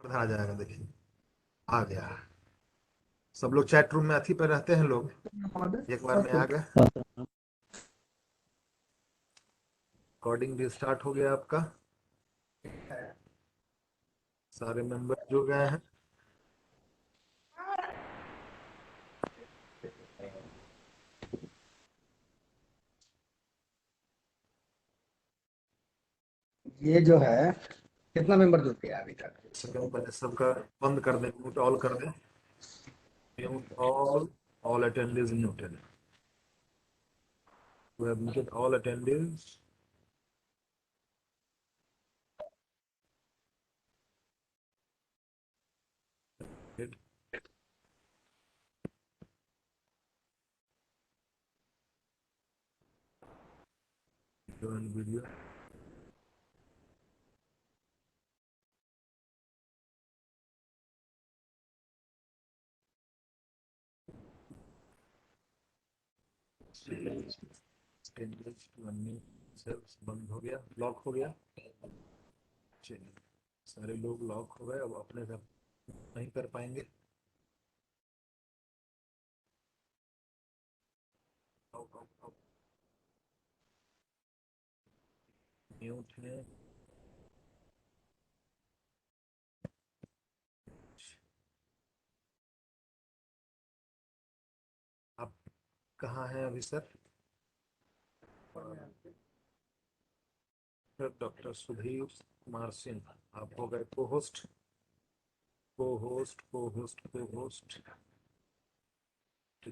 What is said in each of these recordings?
आ जाएगा, देखिए आ गया। सब लोग चैट रूम में अथी पर रहते हैं लोग, एक बार में आ गए। रिकॉर्डिंग भी स्टार्ट हो गया आपका, सारे मेंबर जुड़ गए हैं। ये जो है कितना मेंबर जुड़ गया अभी तक? सेकंड पहले सबका बंद कर दें, म्यूट ऑल कर दें। Mute all attendance muted. We have muted all attendees. Hit video. Sales बंद हो गया, लॉक हो गया। चलिए, सारे लोग लॉक हो गए, अब अपने घर नहीं कर पाएंगे। म्यूट है। आप कहाँ हैं अभी सर? डॉक्टर सुधीर कुमार सिंह, आप हो गए को host. To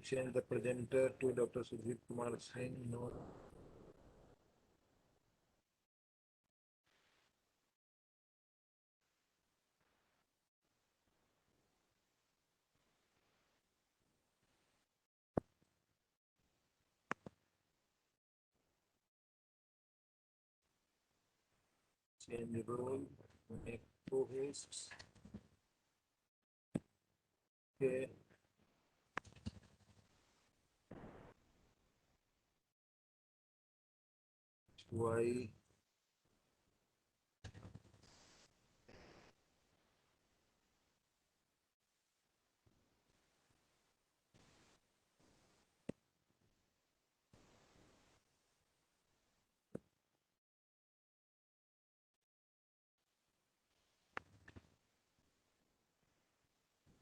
change the presenter to Dr. Sudhir Kumar Singh, no. Change role, make co-hosts. Okay. Why?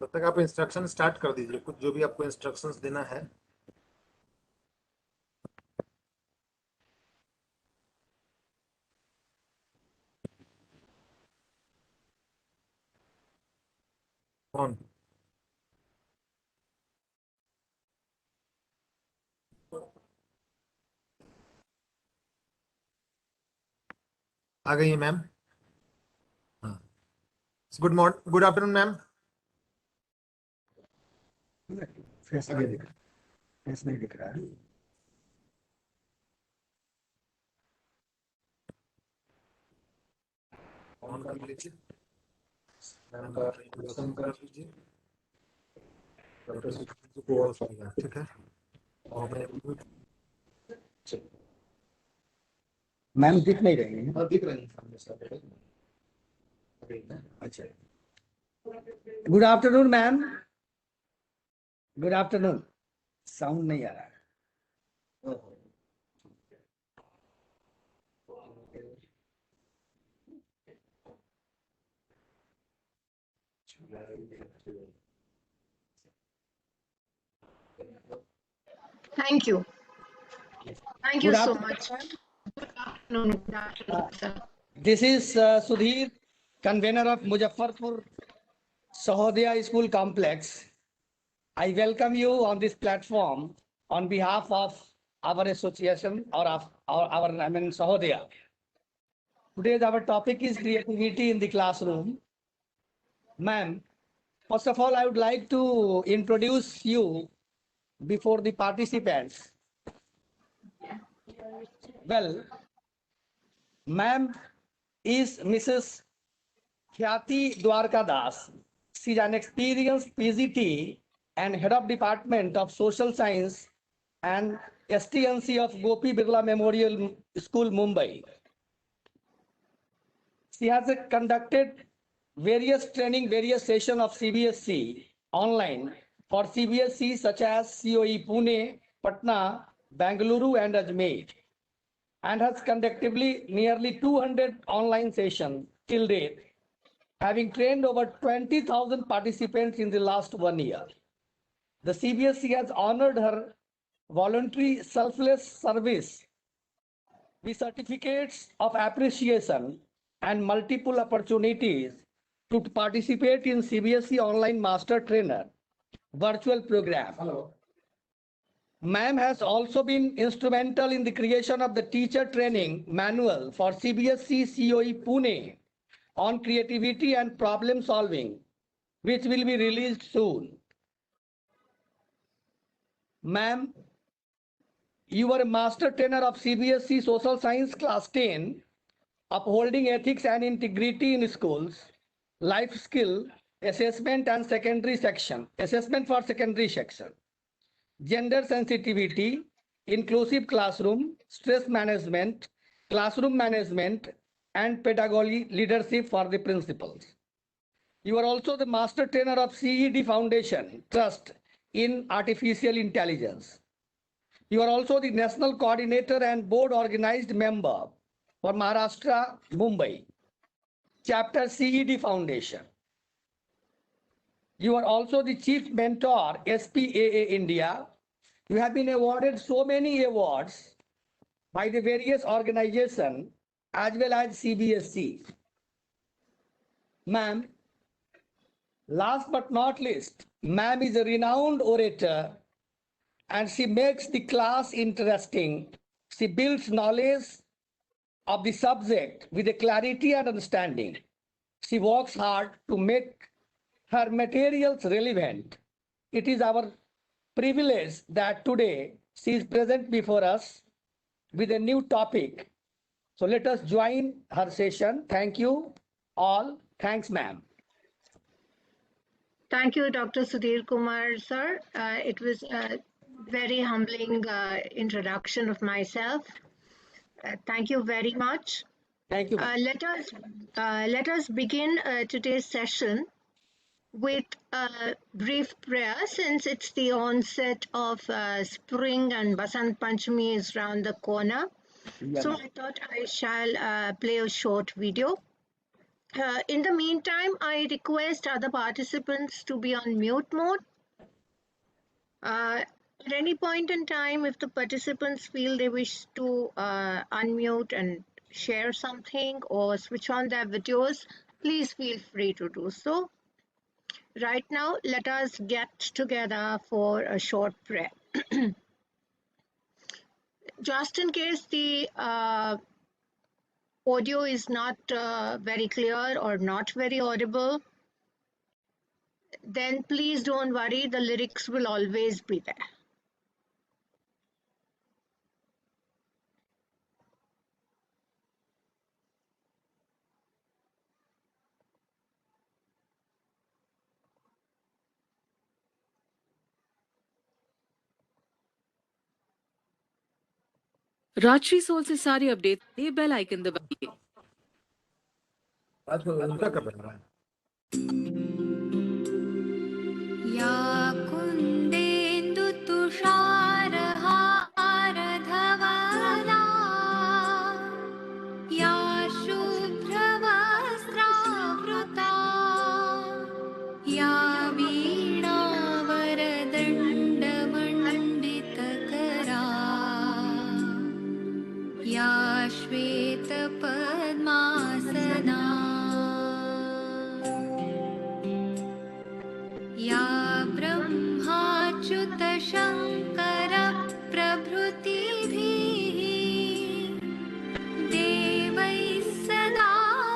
तब तक आप इंस्ट्रक्शन स्टार्ट कर दीजिए, कुछ जो भी आपको इंस्ट्रक्शंस देना है। कौन? आ गई है मैम। हाँ, गुड आफ्टरनून मैम। फेस नहीं दिख रहा, फेस नहीं दिख रहा है। ऑन कर लीजिए, मैम का इंट्रोडक्शन कर लीजिए। डॉक्टर सुधीर को और सुनिएगा, ठीक है? और मैं मैम दिख नहीं रही है। दिख रही है। अच्छा, good afternoon ma'am. Good afternoon. Sound नहीं आ रहा है। Thank you. Thank you Good so afternoon, much. ma'am. Good afternoon, sir. This is Sudhir, convener of Muzaffarpur Sahodaya School Complex. I welcome you on this platform on behalf of our association or of our Sahodaya. Today's our topic is creativity in the classroom. Ma'am, first of all, I would like to introduce you before the participants. Well, ma'am is Mrs. Khyati Dwarkadas. She is an experienced PGT and head of Department of Social Science and STNC of Gopi Birla Memorial School, Mumbai. She has conducted various training, various session of CBSE online for CBSE such as COE Pune, Patna, Bangalore and Ajmer, and has conductively nearly 200 online sessions till date, having trained over 20,000 participants in the last 1 year. The CBSE has honored her voluntary selfless service with certificates of appreciation and multiple opportunities to participate in CBSE Online Master Trainer virtual program. Hello. Ma'am has also been instrumental in the creation of the teacher training manual for CBSE COE Pune on creativity and problem solving, which will be released soon. Ma'am, you were a master trainer of CBSE Social Science Class 10, upholding ethics and integrity in schools, life skill, assessment and secondary section, assessment for secondary section, gender sensitivity, inclusive classroom, stress management, classroom management, and pedagogy leadership for the principals. You are also the master trainer of CED Foundation Trust in Artificial Intelligence. You are also the national coordinator and board organized member for Maharashtra, Mumbai, chapter CED Foundation. You are also the chief mentor, SPAA India. You have been awarded so many awards by the various organizations as well as CBSE. Ma'am, last but not least, ma'am is a renowned orator and she makes the class interesting. She builds knowledge of the subject with a clarity and understanding. She works hard to make her materials relevant. It is our privilege that today she is present before us with a new topic. So let us join her session. Thank you all. Thanks, ma'am. Thank you, Dr. Sudhir Kumar, sir. It was a very humbling introduction of myself. Thank you very much. Thank you. Let us begin today's session with a brief prayer, since it's the onset of spring and Basant Panchami is round the corner. So I thought I shall play a short video. In the meantime, I request other participants to be on mute mode. At any point in time, if the participants feel they wish to unmute and share something or switch on their videos, please feel free to do so. Right now, let us get together for a short prayer. Just in case the audio is not very clear or not very audible, then please don't worry, the lyrics will always be there. Rajshree सोल से सारे update ये bell icon दबाइए। आज उनका कब बन रहा है? या कुन्देन्दु तुषारहार धवला या शुभ्रवस्त्रावृता या वीणावरदण्डमण्डितकरा या श्वेतपद्मासना या ब्रह्माच्युतशङ्करप्रभृतिभिः देवैः सदा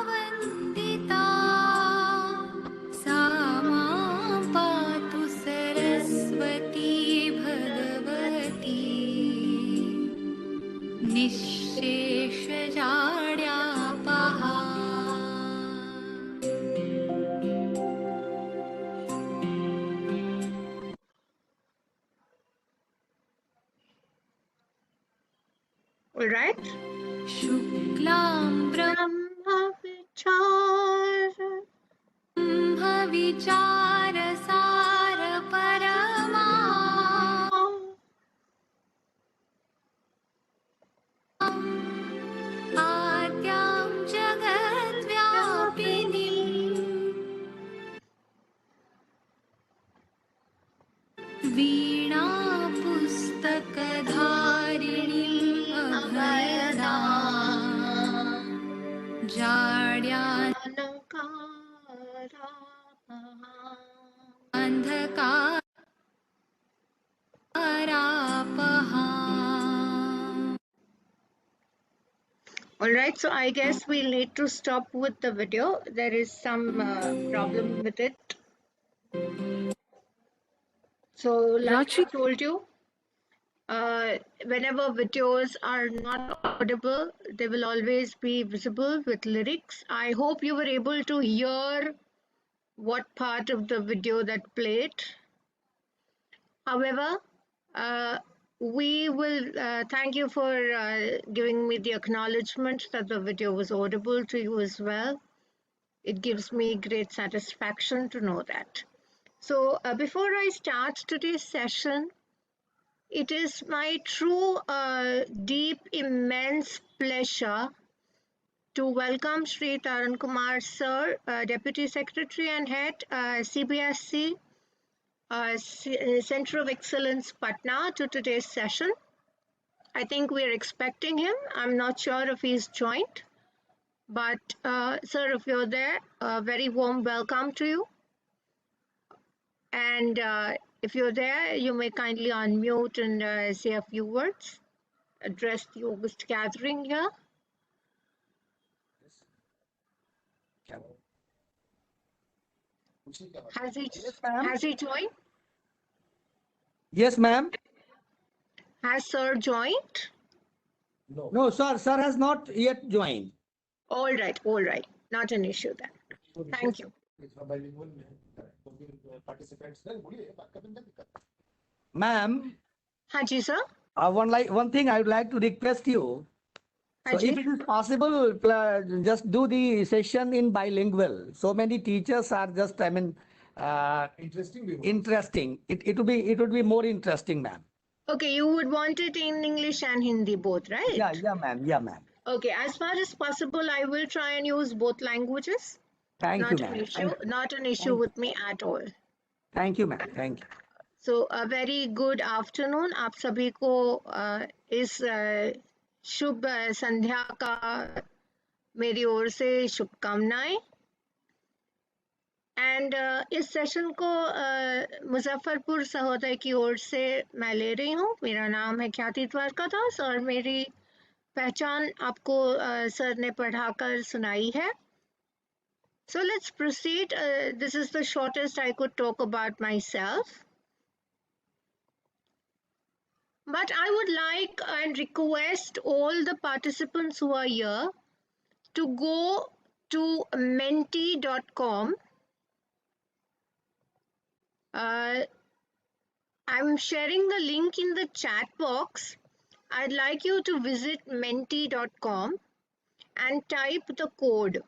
वन्दिता सा मां पातु Saraswati Bhagwati निःशेषजाड्यापहा। All right. शुक्लां Brahma vichara विचार सार परमा आद्यां जगद्व्यापिनीम् वीणा पुस्तकधारिणीम् अभयदा जाड्या अंधकारापहा. All right, so I guess we'll need to stop with the video. There is some problem with it. So, like I Rajshri, told you, whenever videos are not audible, they will always be visible with lyrics. I hope you were able to hear what part of the video that played. However, we will thank you for giving me the acknowledgement that the video was audible to you as well. It gives me great satisfaction to know that. So before I start today's session, it is my true, deep, immense pleasure to welcome Shri Taran Kumar Sir, Deputy Secretary and Head, CBSC, Center of Excellence, Patna, to today's session. I think we are expecting him. I'm not sure if he's joined, but sir, if you're there, a very warm welcome to you. And if you're there, you may kindly unmute and say a few words, address the August gathering here. Has he joined? Yes, ma'am. Has sir joined? No, sir. Sir has not yet joined. All right, not an issue then. Thank you. Ma'am, Haji sir. one thing I would like to request you. So Haji. if it is possible, just do the session in bilingual. So many teachers are just, interesting. It would be more interesting, ma'am. Okay, you would want it in English and Hindi both, right? Yeah, ma'am. Yeah, ma'am. Okay, as far as possible, I will try and use both languages. Thank you, Not an ma'am. issue. Not an issue with me at all. Thank you, ma'am. Thank you. So a very good afternoon. आप सभी को इस शुभ संध्या का मेरी ओर से शुभकामनाएं. And इस session को मुजफ्फरपुर सहोदय की ओर से मैं ले रही हूँ. मेरा नाम है ख्याति द्वारकादास और मेरी पहचान आपको सर ने पढ़ाकर सुनाई है. So let's proceed. This is the shortest I could talk about myself. But I would like and request all the participants who are here to go to menti.com. I'm sharing the link in the chat box. I'd like you to visit menti.com and type the code.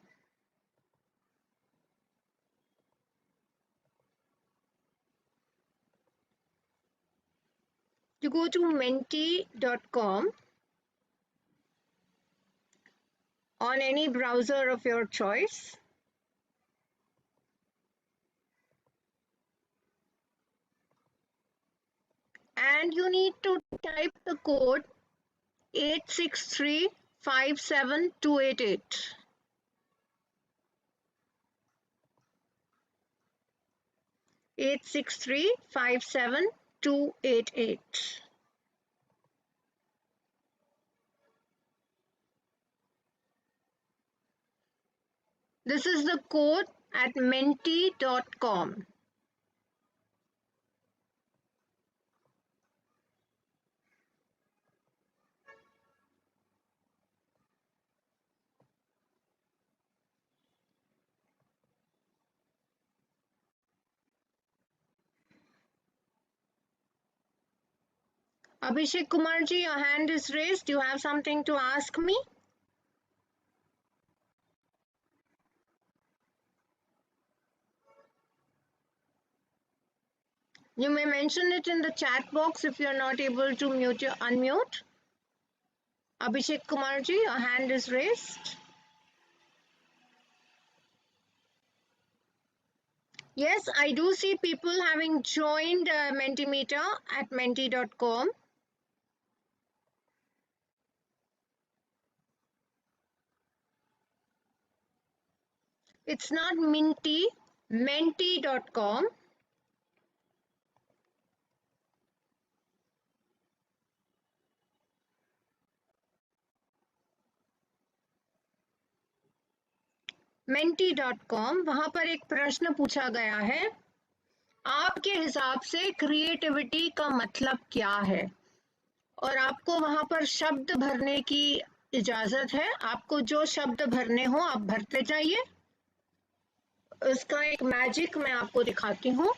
You go to menti.com on any browser of your choice. And you need to type the code 863-57288. Eight 863-57288. This is the code at menti.com. Abhishek Kumarji, your hand is raised. Do you have something to ask me? You may mention it in the chat box if you are not able to unmute. Abhishek Kumarji, your hand is raised. Yes, I do see people having joined Mentimeter at menti.com. It's not Minty, menti.com. menti.com, वहां पर एक प्रश्न पूछा गया है, आपके हिसाब से क्रिएटिविटी का मतलब क्या है? और आपको वहां पर शब्द भरने की इजाजत है। आपको जो शब्द भरने हो आप भरते जाइए। उसका एक मैजिक मैं आपको दिखाती हूँ।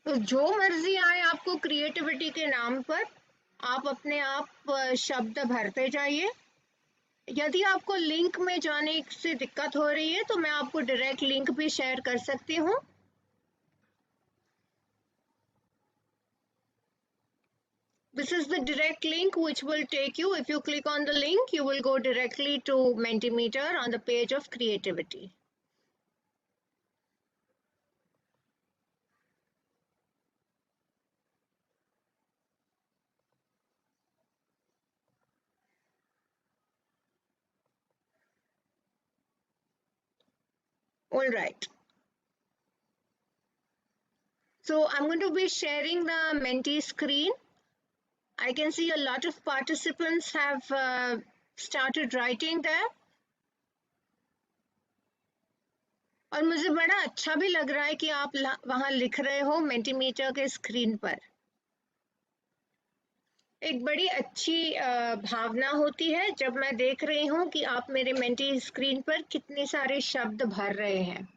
तो जो मर्जी आए आपको क्रिएटिविटी के नाम पर, आप अपने आप शब्द भरते जाइए। यदि आपको लिंक में जाने से दिक्कत हो रही है तो मैं आपको डायरेक्ट लिंक भी शेयर कर सकती हूँ। This is the direct link which will take you, if you click on the link, you will go directly to Mentimeter on the page of creativity. All right. So I'm going to be sharing the Menti screen. I can see a lot of participants have started writing there. और मुझे बड़ा अच्छा भी लग रहा है कि आप वहां लिख रहे हो Mentimeter के स्क्रीन पर। एक बड़ी अच्छी भावना होती है जब मैं देख रही हूँ कि आप मेरे मेंटी स्क्रीन पर कितने सारे शब्द भर रहे हैं।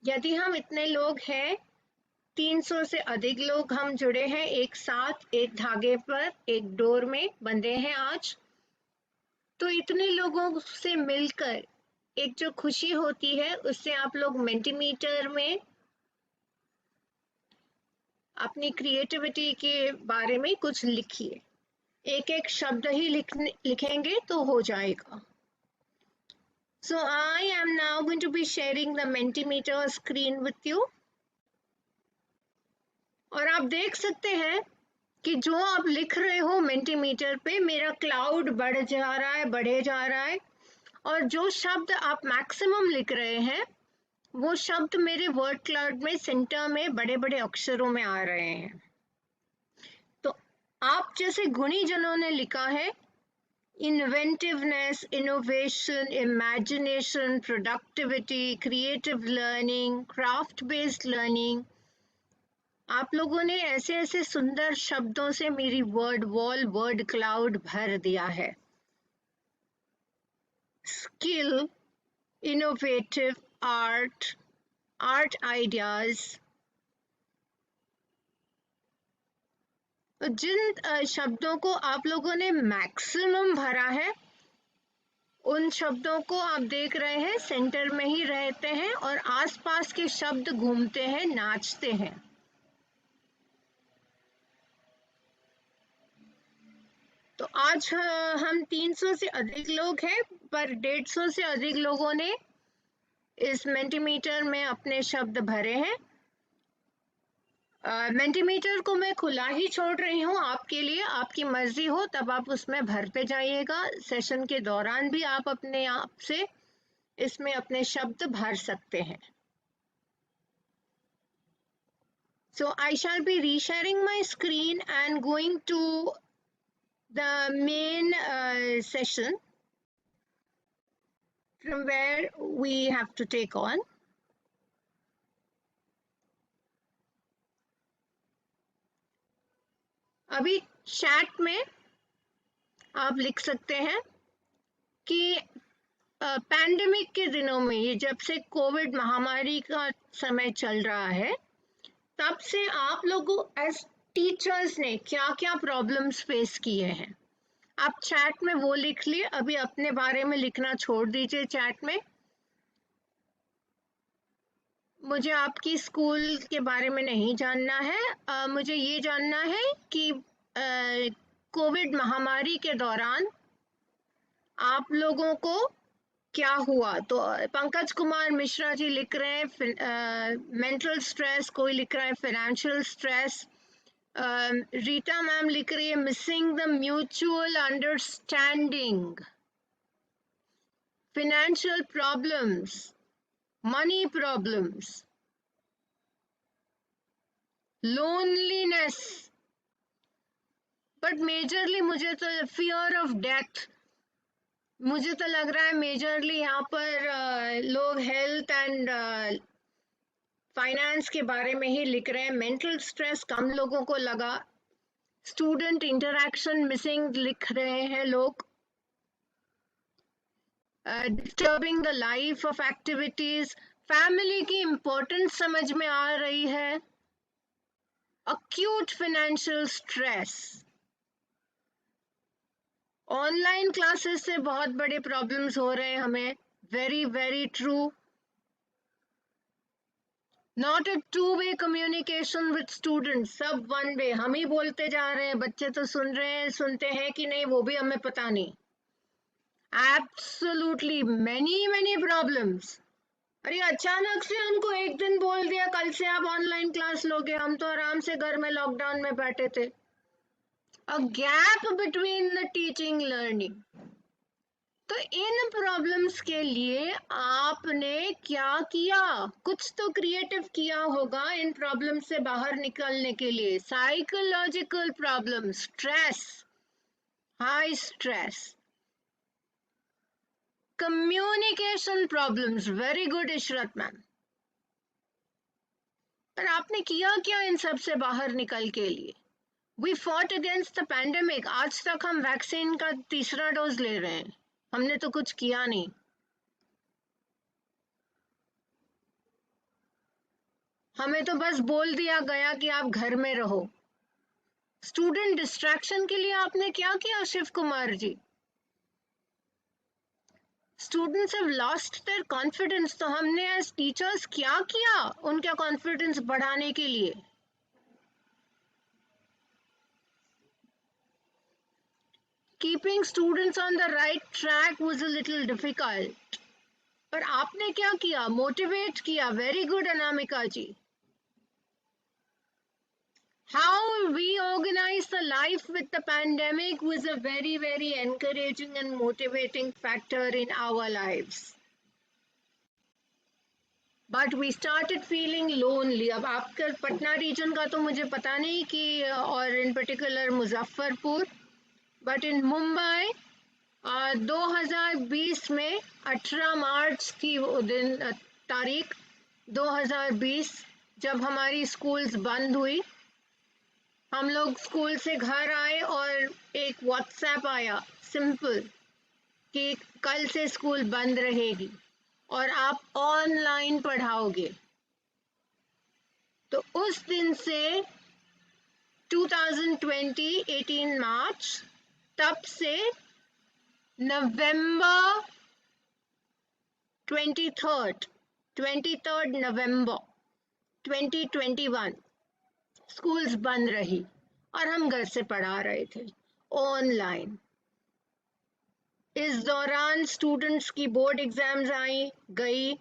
यदि हम इतने लोग हैं, 300 से अधिक लोग हम जुड़े हैं एक साथ, एक धागे पर, एक डोर में बंधे हैं आज, तो इतने लोगों से मिलकर एक जो खुशी होती है उससे आप लोग Mentimeter में अपनी क्रिएटिविटी के बारे में कुछ लिखिए। एक एक शब्द ही लिखेंगे तो हो जाएगा। So I am now going to be sharing the Mentimeter screen with you. और आप देख सकते हैं कि जो आप लिख रहे हो Mentimeter पे, मेरा क्लाउड बढ़ जा रहा है, बढ़े जा रहा है, और जो शब्द आप मैक्सिमम लिख रहे हैं वो शब्द मेरे वर्ड क्लाउड में सेंटर में बड़े बड़े अक्षरों में आ रहे हैं। तो आप जैसे गुणी जनों ने लिखा है, inventiveness, innovation, imagination, productivity, creative learning, craft based learning, आप लोगों ने ऐसे ऐसे सुंदर शब्दों से मेरी वर्ड वॉल, वर्ड क्लाउड भर दिया है। Skill, innovative, art, art ideas, जिन शब्दों को आप लोगों ने मैक्सिमम भरा है उन शब्दों को आप देख रहे हैं सेंटर में ही रहते हैं और आसपास के शब्द घूमते हैं, नाचते हैं। तो आज हम 300 से अधिक लोग हैं, पर 150 से अधिक लोगों ने इस Mentimeter में अपने शब्द भरे हैं। Mentimeter को मैं खुला ही छोड़ रही हूँ आपके लिए, आपकी मर्जी हो तब आप उसमें भरते जाइएगा। सेशन के दौरान भी आप अपने आप से इसमें अपने शब्द भर सकते हैं। So I shall be resharing my screen and going to the main session from where we have to take on. अभी चैट में आप लिख सकते हैं कि पैंडेमिक के दिनों में, ये जब से कोविड महामारी का समय चल रहा है, तब से आप लोगों एज टीचर्स ने क्या क्या प्रॉब्लम्स फेस किए हैं। आप चैट में वो लिख लिए, अभी अपने बारे में लिखना छोड़ दीजिए चैट में। मुझे आपकी स्कूल के बारे में नहीं जानना है, मुझे ये जानना है कि कोविड महामारी के दौरान आप लोगों को क्या हुआ। तो पंकज कुमार मिश्रा जी लिख रहे हैं मेंटल स्ट्रेस, कोई लिख रहा है फाइनेंशियल स्ट्रेस, रीटा मैम लिख रही है missing the mutual understanding, financial problems, money problems, loneliness, but majorly मुझे तो fear of death, मुझे तो लग रहा है मेजरली यहाँ पर लोग हेल्थ एंड फाइनेंस के बारे में ही लिख रहे हैं। मेंटल स्ट्रेस कम लोगों को लगा, स्टूडेंट इंटरेक्शन मिसिंग लिख रहे हैं लोग, disturbing the life of activities, family की इम्पोर्टेंस समझ में आ रही है, acute financial stress, online classes से बहुत बड़े प्रॉब्लम्स हो रहे हैं हमें, very very true, not a two way communication with students, सब वन वे, हम ही बोलते जा रहे हैं, बच्चे तो सुन रहे हैं, सुनते हैं कि नहीं वो भी हमें पता नहीं। Absolutely many problems. अरे अचानक से हमको एक दिन बोल दिया कल से आप ऑनलाइन क्लास लोगे, हम तो आराम से घर में लॉकडाउन में बैठे थे। A gap between the teaching learning. तो इन प्रॉब्लम्स के लिए आपने क्या किया? कुछ तो क्रिएटिव किया होगा इन प्रॉब्लम से बाहर निकलने के लिए। Psychological problem, stress, high stress, communication problems, very good Ishrat ma'am. पर आपने किया क्या इन सब से बाहर निकल के लिए? We fought against the pandemic, आज तक हम वैक्सीन का तीसरा डोज ले रहे हैं, हमने तो कुछ किया नहीं। हमें तो बस बोल दिया गया कि आप घर में रहो। स्टूडेंट डिस्ट्रैक्शन के लिए आपने क्या किया Shiv Kumar ji? Students have lost their confidence, तो हमने एज टीचर्स क्या किया उनका कॉन्फिडेंस बढ़ाने के लिए? Keeping students on the right track was a little difficult. पर आपने क्या किया? मोटिवेट किया। Very good Anamika ji. How we organized the life with the pandemic was a very encouraging and motivating factor in our lives. But we started feeling lonely. अब आपका Patna reason का तो मुझे पता नहीं कि, और in particular Muzaffarpur, but in Mumbai 2020 में 18 मार्च की दिन तारीख 2020 जब हमारी स्कूल्स बंद हुई, हम लोग स्कूल से घर आए और एक व्हाट्सएप आया सिंपल कि कल से स्कूल बंद रहेगी और आप ऑनलाइन पढ़ाओगे। तो उस दिन से 2020 18 मार्च, तब से नवंबर 23 नवंबर 2021 स्कूल्स बंद रही और हम घर से पढ़ा रहे थे ऑनलाइन। इस दौरान स्टूडेंट्स की बोर्ड एग्जाम्स आई गई,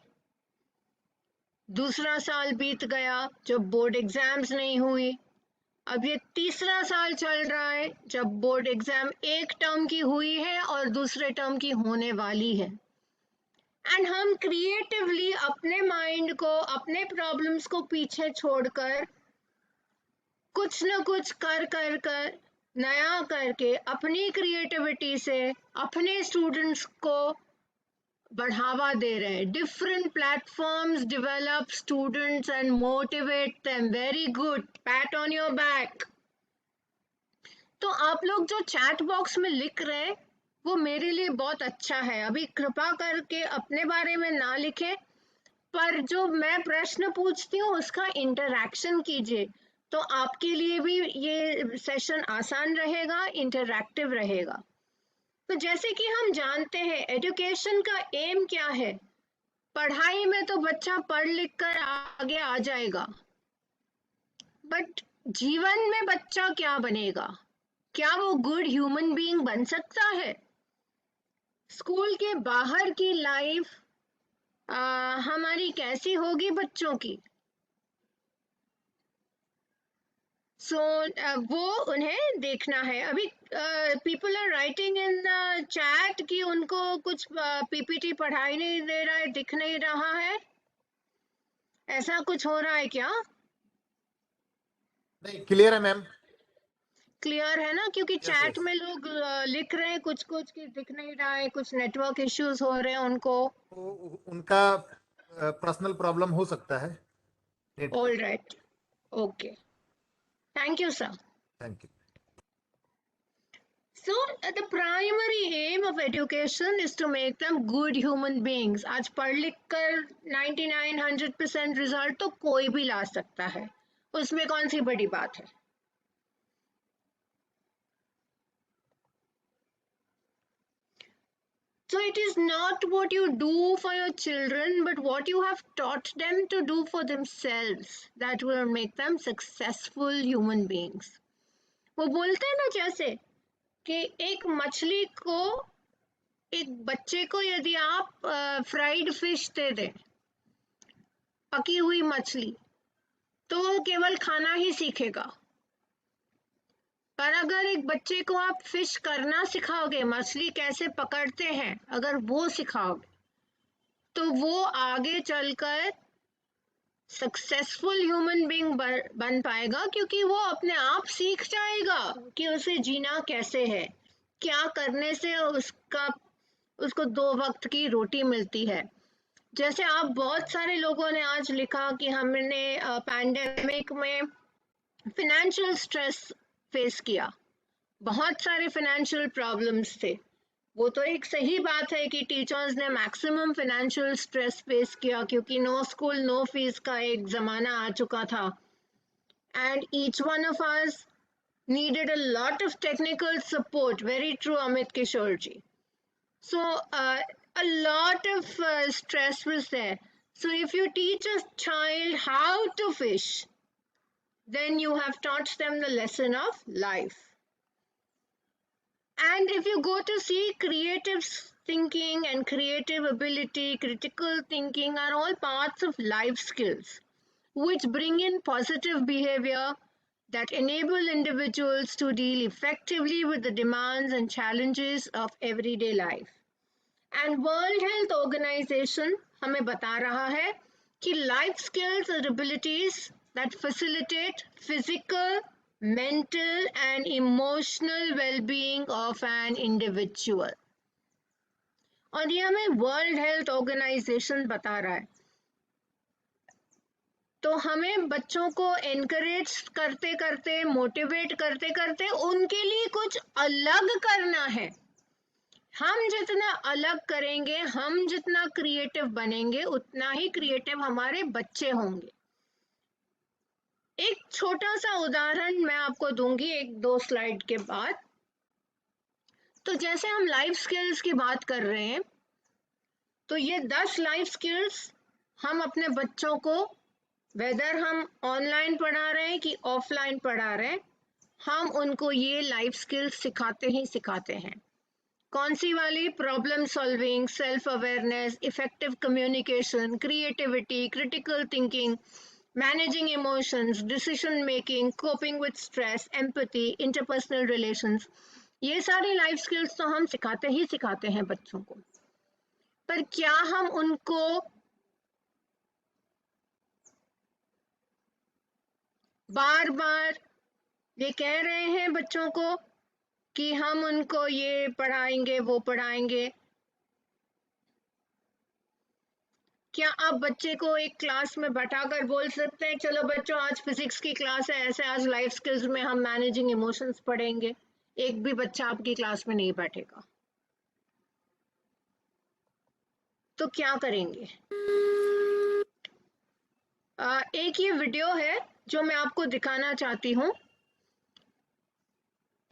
दूसरा साल बीत गया जब बोर्ड एग्जाम्स नहीं हुई, अब ये तीसरा साल चल रहा है जब बोर्ड एग्जाम एक टर्म की हुई है और दूसरे टर्म की होने वाली है। एंड हम क्रिएटिवली अपने माइंड को, अपने प्रॉब्लम्स को पीछे छोड़कर कुछ न कुछ कर नया करके अपनी क्रिएटिविटी से अपने स्टूडेंट्स को बढ़ावा दे रहे हैं। Different platforms develop students and motivate them. Very good, PAT on your back. तो आप लोग जो चैट बॉक्स में लिख रहे हैं वो मेरे लिए बहुत अच्छा है। अभी कृपा करके अपने बारे में ना लिखें, पर जो मैं प्रश्न पूछती हूँ उसका इंटरैक्शन कीजिए, तो आपके लिए भी ये सेशन आसान रहेगा, इंटरैक्टिव रहेगा। तो जैसे कि हम जानते हैं एजुकेशन का एम क्या है। पढ़ाई में तो बच्चा पढ़ लिख कर आगे आ जाएगा, बट जीवन में बच्चा क्या बनेगा? क्या वो गुड ह्यूमन बीइंग बन सकता है? स्कूल के बाहर की लाइफ हमारी कैसी होगी बच्चों की? सो वो उन्हें देखना है। अभी people are writing in chat कि उनको कुछ पीपीटी पढ़ाई नहीं दे रहा है, दिख नहीं रहा है। ऐसा कुछ हो रहा है क्या? नहीं, क्लियर है मैम। क्लियर है ना? क्योंकि यस चैट यस। में लोग लिख रहे हैं कुछ कुछ कि दिख नहीं रहा है, कुछ नेटवर्क इश्यूज हो रहे हैं उनको। उनका पर्सनल प्रॉब्लम हो सकता है नेट का। All right, okay, thank you sir. Thank you. So, the primary aim of education is to make them good human beings. आज पढ़ लिख कर 99-100% रिजल्ट तो कोई भी ला सकता है, उसमें कौन सी बड़ी बात है? So it is not what you do for your children, but what you have taught them to do for themselves that will make them successful human beings. वो बोलते हैं ना जैसे कि एक मछली को, एक बच्चे को यदि आप फ्राइड फिश दे दें, पकी हुई मछली, तो वो केवल खाना ही सीखेगा। पर अगर एक बच्चे को आप फिश करना सिखाओगे, मछली कैसे पकड़ते हैं, अगर वो सिखाओगे, तो वो आगे चलकर सक्सेसफुल ह्यूमन बीइंग बन पाएगा, क्योंकि वो अपने आप सीख जाएगा कि उसे जीना कैसे है, क्या करने से उसको 2 वक्त की रोटी मिलती है। जैसे आप बहुत सारे लोगों ने आज लिखा कि हमने पैंडेमिक में फिनेंशियल स्ट्रेस फेस किया, बहुत सारे फाइनेंशियल प्रॉब्लम्स थे। वो तो एक सही बात है कि टीचर्स ने मैक्सिमम फाइनेंशियल स्ट्रेस फेस किया, क्योंकि नो स्कूल नो फीस का एक जमाना आ चुका था, and each one of us needed a lot of technical support. Very true, Amit Kishore ji. So a lot of stress was there. So if you teach a child how to fish, then you have taught them the lesson of life. And if you go to see, creative thinking and creative ability, critical thinking are all parts of life skills which bring in positive behavior that enable individuals to deal effectively with the demands and challenges of everyday life. And World Health Organization हमें बता रहा है कि life skills are abilities that facilitate physical, mental and emotional well-being of an individual. और ये हमें world health organisation बता रहा है। तो हमें बच्चों को एनकरेज करते करते, मोटिवेट करते करते उनके लिए कुछ अलग करना है। हम जितना अलग करेंगे, हम जितना क्रिएटिव बनेंगे, उतना ही क्रिएटिव हमारे बच्चे होंगे। एक छोटा सा उदाहरण मैं आपको दूंगी 1-2 स्लाइड के बाद। तो जैसे हम लाइफ स्किल्स की बात कर रहे हैं, तो ये 10 लाइफ स्किल्स हम अपने बच्चों को, वेदर हम ऑनलाइन पढ़ा रहे हैं कि ऑफलाइन पढ़ा रहे हैं, हम उनको ये लाइफ स्किल्स सिखाते ही सिखाते हैं। कौन सी वाली? Problem solving, self awareness, effective communication, creativity, critical thinking, managing emotions, decision making, coping with stress, empathy, interpersonal relations. ये सारी लाइफ स्किल्स तो हम सिखाते ही सिखाते हैं बच्चों को। पर क्या हम उनको बार बार ये कह रहे हैं बच्चों को कि हम उनको ये पढ़ाएंगे, वो पढ़ाएंगे? क्या आप बच्चे को एक क्लास में बैठाकर बोल सकते हैं, चलो बच्चों आज फिजिक्स की क्लास है, ऐसे आज लाइफ स्किल्स में हम मैनेजिंग इमोशंस पढ़ेंगे? एक भी बच्चा आपकी क्लास में नहीं बैठेगा। तो क्या करेंगे? एक ये वीडियो है जो मैं आपको दिखाना चाहती हूँ।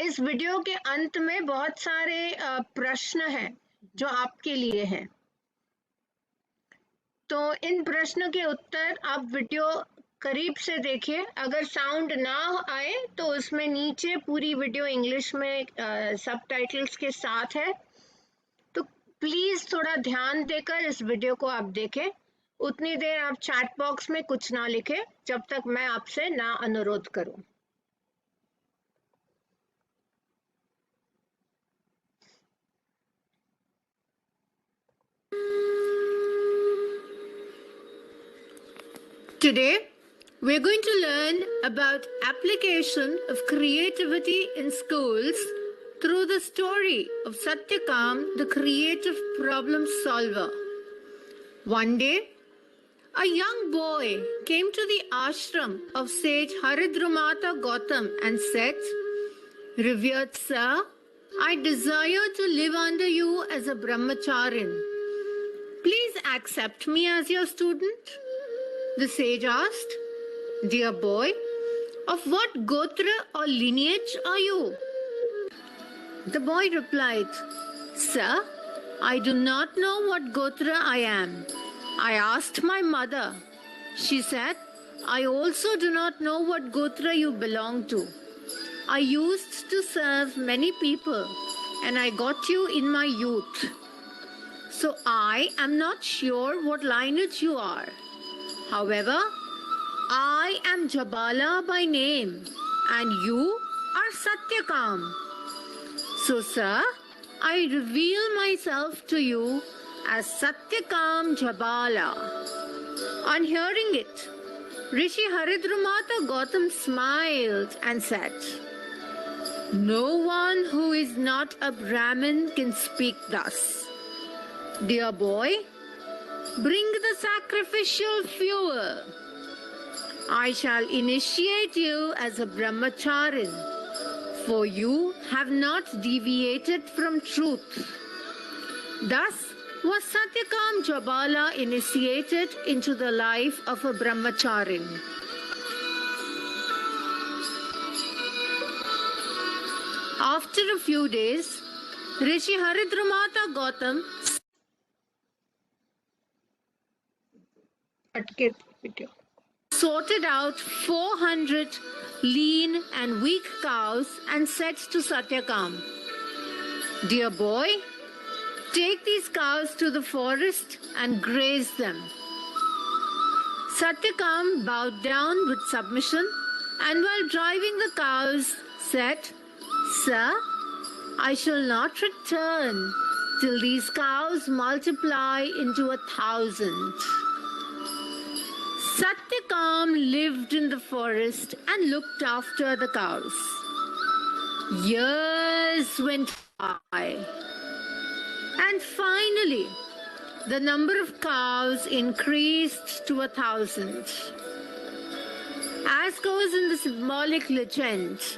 इस वीडियो के अंत में बहुत सारे प्रश्न हैं जो आपके लिए हैं। तो इन प्रश्न के उत्तर आप वीडियो करीब से देखिए। अगर साउंड ना आए तो उसमें नीचे पूरी वीडियो इंग्लिश में सबटाइटल्स के साथ है, तो प्लीज थोड़ा ध्यान देकर इस वीडियो को आप देखें। उतनी देर आप चैट बॉक्स में कुछ ना लिखें जब तक मैं आपसे ना अनुरोध करूं। Today, we're going to learn about application of creativity in schools through the story of Satyakam, the creative problem solver. One day, a young boy came to the ashram of sage Haridrumata Gautam and said, "Revered sir, I desire to live under you as a brahmacharin. Please accept me as your student." The sage asked, "Dear boy, of what gotra or lineage are you?" The boy replied, "Sir, I do not know what gotra I am. I asked my mother. She said, I also do not know what gotra you belong to. I used to serve many people and I got you in my youth. So I am not sure what lineage you are. However, I am Jabala by name and you are Satyakam. So, sir, I reveal myself to you as Satyakam Jabala." On hearing it, Rishi Haridrumata Gautam smiled and said, "No one who is not a Brahmin can speak thus. Dear boy, bring the sacrificial fuel. I shall initiate you as a brahmacharin, for you have not deviated from truth." Thus was Satyakam Jabala initiated into the life of a brahmacharin. After a few days, Rishi Haridrumata Gautam sorted out 400 lean and weak cows and said to Satyakam, "Dear boy, take these cows to the forest and graze them." Satyakam bowed down with submission and while driving the cows said, "Sir, I shall not return till these cows multiply into 1,000. Satyakam lived in the forest and looked after the cows. Years went by, and finally, the number of cows increased to 1,000. As goes in the symbolic legend,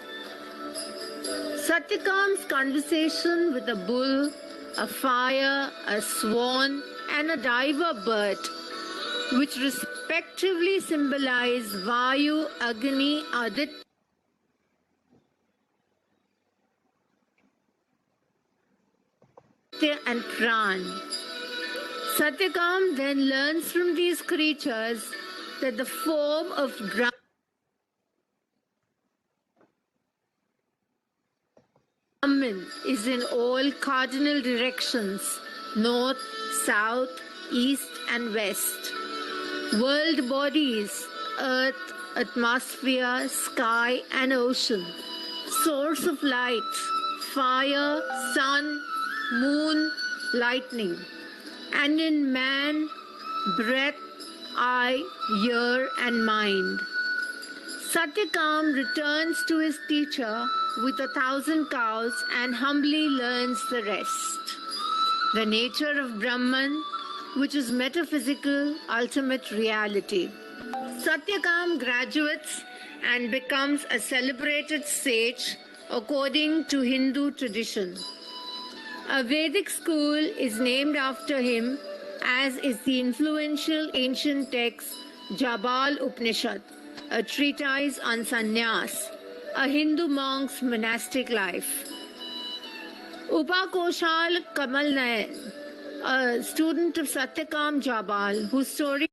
Satyakam's conversation with a bull, a fire, a swan, and a diver bird, which respectively symbolize Vayu, Agni, Aditya, and Pran. Satyakam then learns from these creatures that the form of Brahman is in all cardinal directions, north, south, east, and west. World bodies, earth, atmosphere, sky, and ocean, source of light, fire, sun, moon, lightning, and in man, breath, eye, ear, and mind. Satyakam returns to his teacher with 1,000 cows and humbly learns the rest. The nature of Brahman, which is metaphysical, ultimate reality. Satyakam graduates and becomes a celebrated sage according to Hindu tradition. A Vedic school is named after him, as is the influential ancient text Jabal Upanishad, a treatise on sannyas, a Hindu monk's monastic life. Upa Koshal Kamal Nayan, a student of Satyakam Jabal, whose story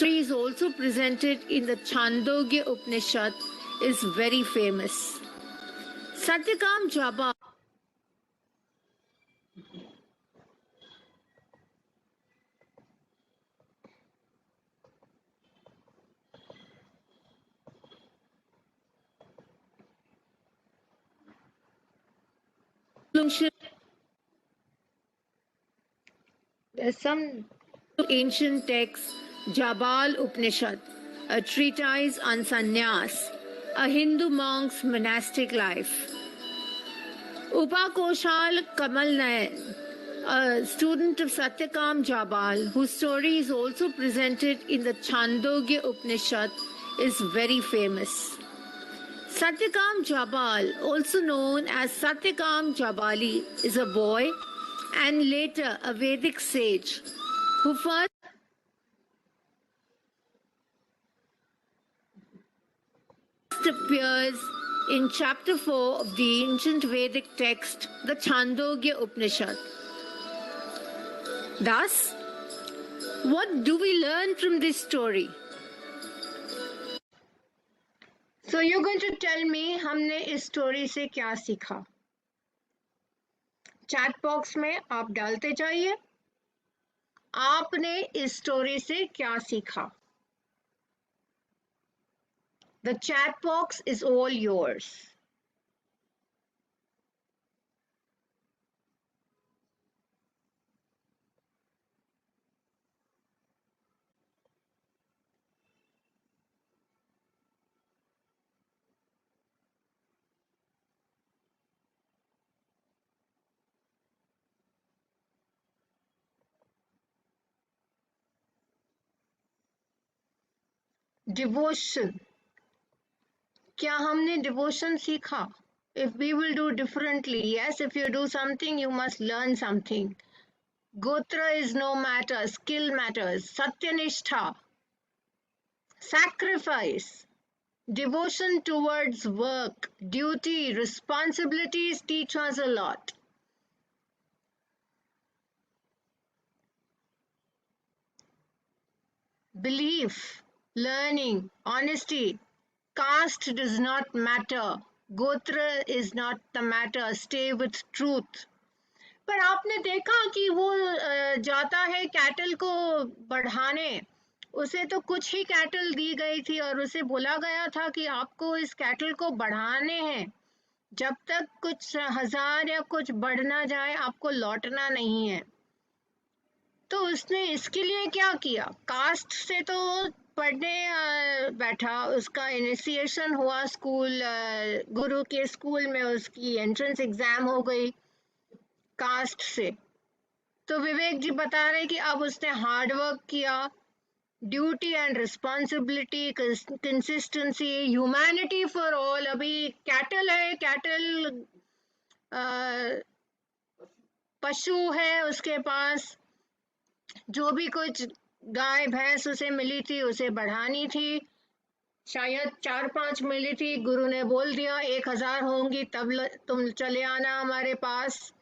is also presented in the Chandogya Upanishad, is very famous. Satyakam Jabal There's some ancient text, Jabal Upanishad, a treatise on sannyas, a Hindu monk's monastic life. Upa Koshal Kamal Nayan, a student of Satyakam Jabal, whose story is also presented in the Chandogya Upanishad, is very famous. Satyakam Jabal, also known as Satyakam Jabali, is a boy and later a Vedic sage who first appears in chapter 4 of the ancient Vedic text, the Chandogya Upanishad. Thus, what do we learn from this story? So you're going to tell me हमने इस story से क्या सीखा? Chat box में आप डालते जाइए आपने इस स्टोरी से क्या सीखा. The chat box is all yours. Devotion. क्या हमने devotion सीखा? If we will do differently, yes, if you do something, you must learn something. Gotra is no matter, skill matters. Satyanishtha, sacrifice, devotion towards work, duty, responsibilities teach us a lot. Belief, learning, honesty, caste does not matter. Gotra is not the matter. Stay with truth. पर आपने देखा कि वो जाता है cattle को बढ़ाने. उसे तो कुछ ही कैटल दी गई थी और उसे बोला गया था कि आपको इस कैटल को बढ़ाने हैं. जब तक कुछ हजार या कुछ बढ़ ना जाए आपको लौटना नहीं है. तो उसने इसके लिए क्या किया? कास्ट से तो पढ़ने बैठा, उसका इनिशिएशन हुआ स्कूल, गुरु के स्कूल में उसकी एंट्रेंस एग्जाम हो गई कास्ट से. तो विवेक जी बता रहे कि अब उसने हार्ड वर्क किया, duty and responsibility, consistency, humanity for all. अभी कैटल है, कैटल पशु है उसके पास, जो भी कुछ गाय भैंस उसे मिली थी उसे बढ़ानी थी. शायद 4-5 मिली थी. गुरु ने बोल दिया 1000 होंगी तब तुम चले आना हमारे पास.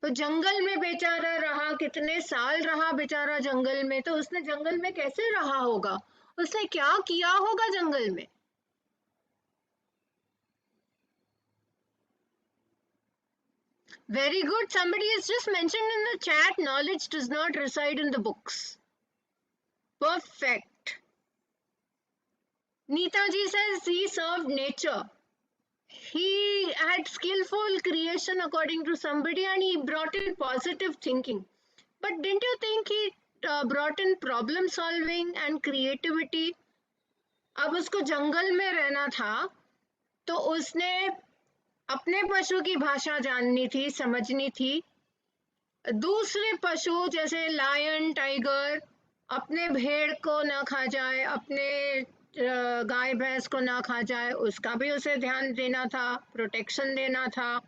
तो जंगल में बेचारा रहा, कितने साल रहा बेचारा जंगल में. तो उसने जंगल में कैसे रहा होगा? उसने क्या किया होगा जंगल में? Very good. Somebody has just mentioned in the chat, knowledge does not reside in the books. Perfect. Neetaji says he served nature. He had skillful creation according to somebody and he brought in positive thinking. But didn't you think he brought in problem solving and creativity? अब उसको जंगल में रहना था तो उसने अपने पशु की भाषा जाननी थी, समझनी थी. दूसरे पशु जैसे लायन, टाइगर अपने भेड़ को ना खा जाए, अपने गाय भैंस को ना खा जाए, उसका भी उसे ध्यान देना था, प्रोटेक्शन देना था.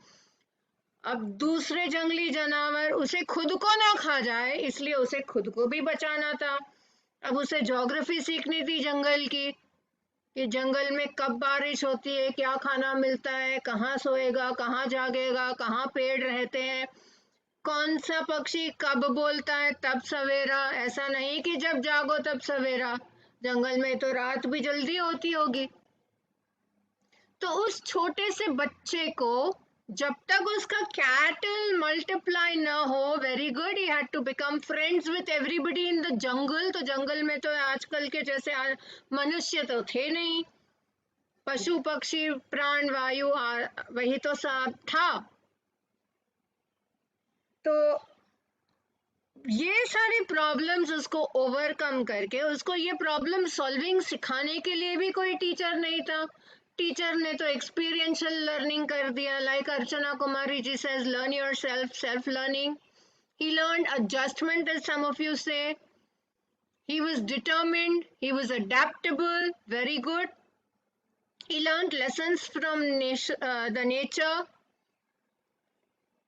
अब दूसरे जंगली जानवर उसे खुद को ना खा जाए इसलिए उसे खुद को भी बचाना था. अब उसे ज्योग्राफी सीखनी थी जंगल की, कि जंगल में कब बारिश होती है, क्या खाना मिलता है, कहाँ सोएगा, कहाँ जागेगा, कहाँ पेड़ रहते हैं, कौन सा पक्षी कब बोलता है, तब सवेरा। ऐसा नहीं कि जब जागो तब सवेरा, जंगल में तो रात भी जल्दी होती होगी। तो उस छोटे से बच्चे को जब तक उसका कैटल मल्टीप्लाई न हो, very good, he had to become friends with everybody in the jungle. तो जंगल में तो आजकल के जैसे मनुष्य तो थे नहीं, पशु पक्षी प्राण वायु वही तो सब था। तो ये सारी प्रॉब्लम्स उसको ओवरकम करके, उसको ये प्रॉब्लम सॉल्विंग सिखाने के लिए भी कोई टीचर नहीं था। टीचर ने तो एक्सपीरियंशियल लर्निंग कर दिया, like Archana Kumari ji says, learn yourself, self learning. He learned adjustment, as some of you say. He was determined, he was adaptable, very good. He learned lessons from the nature.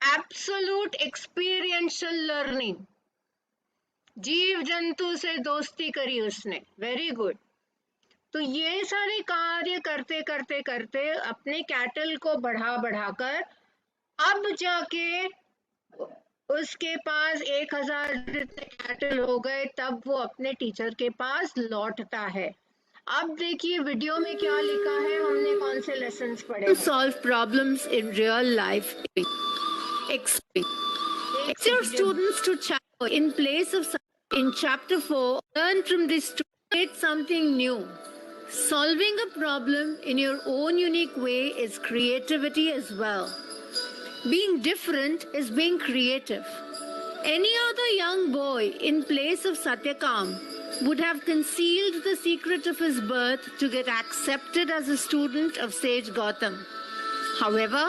Absolute experiential learning. जीव जंतु से दोस्ती करी उसने, very good. तो ये सारे कार्य करते करते करते अपने कैटल को बढ़ा बढ़ाकर अब जाके उसके पास 1000 जितने कैटल हो गए, तब वो अपने टीचर के पास लौटता है। अब देखिए वीडियो में क्या लिखा है, हमने कौन से लेसन्स पढ़े To हैं। solve problems in real life. Expect your students to in place of in chapter 4, learn from this to create something new. Solving a problem in your own unique way is creativity as well. Being different is being creative. Any other young boy in place of Satyakam would have concealed the secret of his birth to get accepted as a student of sage Gautam. However,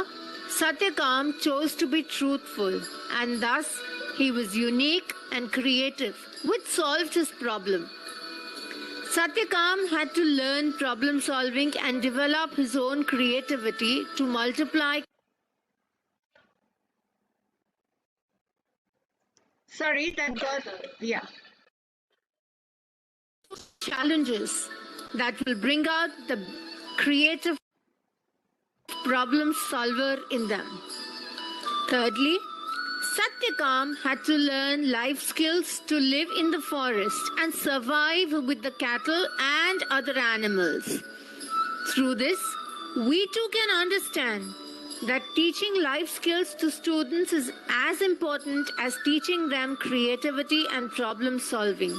Satyakam chose to be truthful, and thus he was unique and creative, which solved his problem. Satyakam had to learn problem solving and develop his own creativity to multiply. Sorry, that got, yeah. Challenges that will bring out the creative problem solver in them. Thirdly, Satyakam had to learn life skills to live in the forest and survive with the cattle and other animals. Through this, we too can understand that teaching life skills to students is as important as teaching them creativity and problem solving.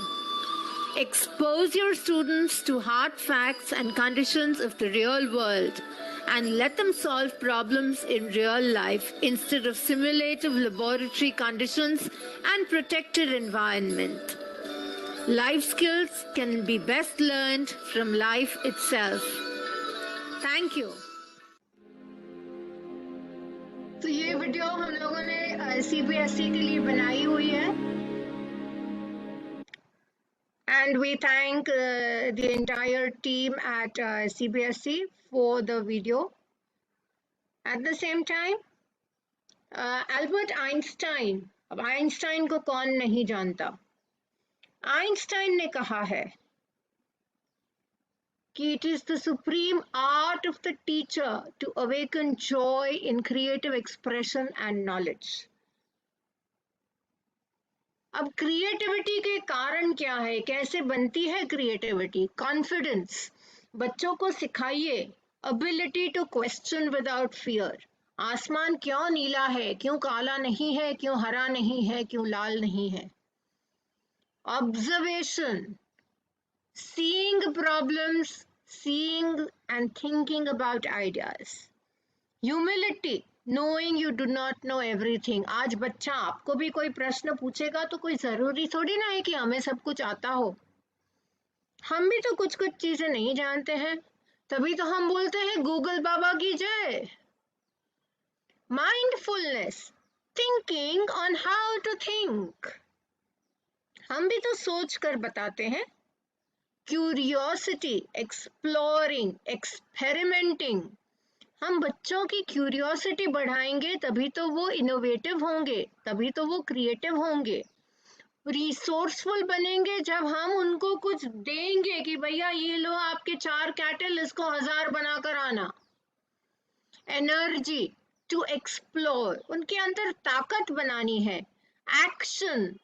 Expose your students to hard facts and conditions of the real world and let them solve problems in real life instead of simulative laboratory conditions and protected environment. Life skills can be best learned from life itself. Thank you. तो ये video हम लोगों ने CBSE के लिए बनाई हुई है, and we thank the entire team at CBSE for the video. At the same time, Albert Einstein, अब आइंस्टाइन को कौन नहीं जानता, आइंस्टाइन ने कहा है कि it is the supreme art of the teacher to awaken joy in creative expression and knowledge. अब क्रिएटिविटी के कारण क्या है, कैसे बनती है क्रिएटिविटी? कॉन्फिडेंस, बच्चों को सिखाइए ability to question without fear. आसमान क्यों नीला है, क्यों काला नहीं है, क्यों हरा नहीं है, क्यों लाल नहीं है? Observation, seeing problems, seeing and thinking about ideas. Humility, knowing you do not know everything. आज बच्चा आपको भी कोई प्रश्न पूछेगा तो कोई जरूरी थोड़ी ना है कि हमें सब कुछ आता हो। हम भी तो कुछ कुछ चीजें नहीं जानते हैं, तभी तो हम बोलते हैं गूगल बाबा की जय। Mindfulness, thinking on how to think, हम भी तो सोच कर बताते हैं। क्यूरियोसिटी, एक्सप्लोरिंग, एक्सपेरिमेंटिंग, हम बच्चों की क्यूरियोसिटी बढ़ाएंगे तभी तो वो इनोवेटिव होंगे, तभी तो वो क्रिएटिव होंगे। रिसोर्सफुल बनेंगे जब हम उनको कुछ देंगे कि भैया ये लो आपके 4 कैटल, इसको 1000 बनाकर आना। एनर्जी टू एक्सप्लोर, उनके अंदर ताकत बनानी है। एक्शन,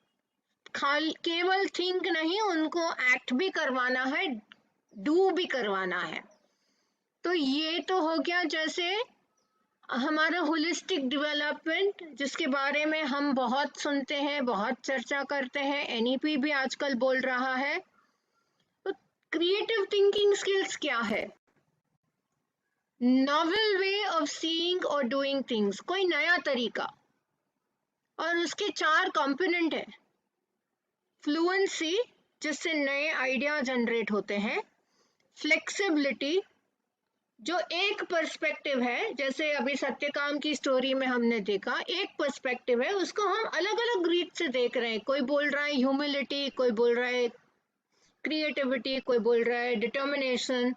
केवल थिंक नहीं, उनको एक्ट भी करवाना है, डू भी करवाना है। तो ये तो हो गया जैसे हमारा होलिस्टिक डेवलपमेंट, जिसके बारे में हम बहुत सुनते हैं, बहुत चर्चा करते हैं, एनईपी भी आजकल बोल रहा है। तो क्रिएटिव थिंकिंग स्किल्स क्या है? नॉवेल वे ऑफ सीइंग और डूइंग थिंग्स, कोई नया तरीका, और उसके 4 कंपोनेंट है। फ्लुएंसी, जिससे नए आइडिया जनरेट होते हैं। फ्लेक्सिबिलिटी, जो एक पर्सपेक्टिव है, जैसे अभी सत्यकाम की स्टोरी में हमने देखा, एक पर्सपेक्टिव है, उसको हम अलग अलग रीत से देख रहे हैं। कोई बोल रहा है ह्यूमिलिटी, कोई बोल रहा है क्रिएटिविटी, कोई बोल रहा है डिटर्मिनेशन,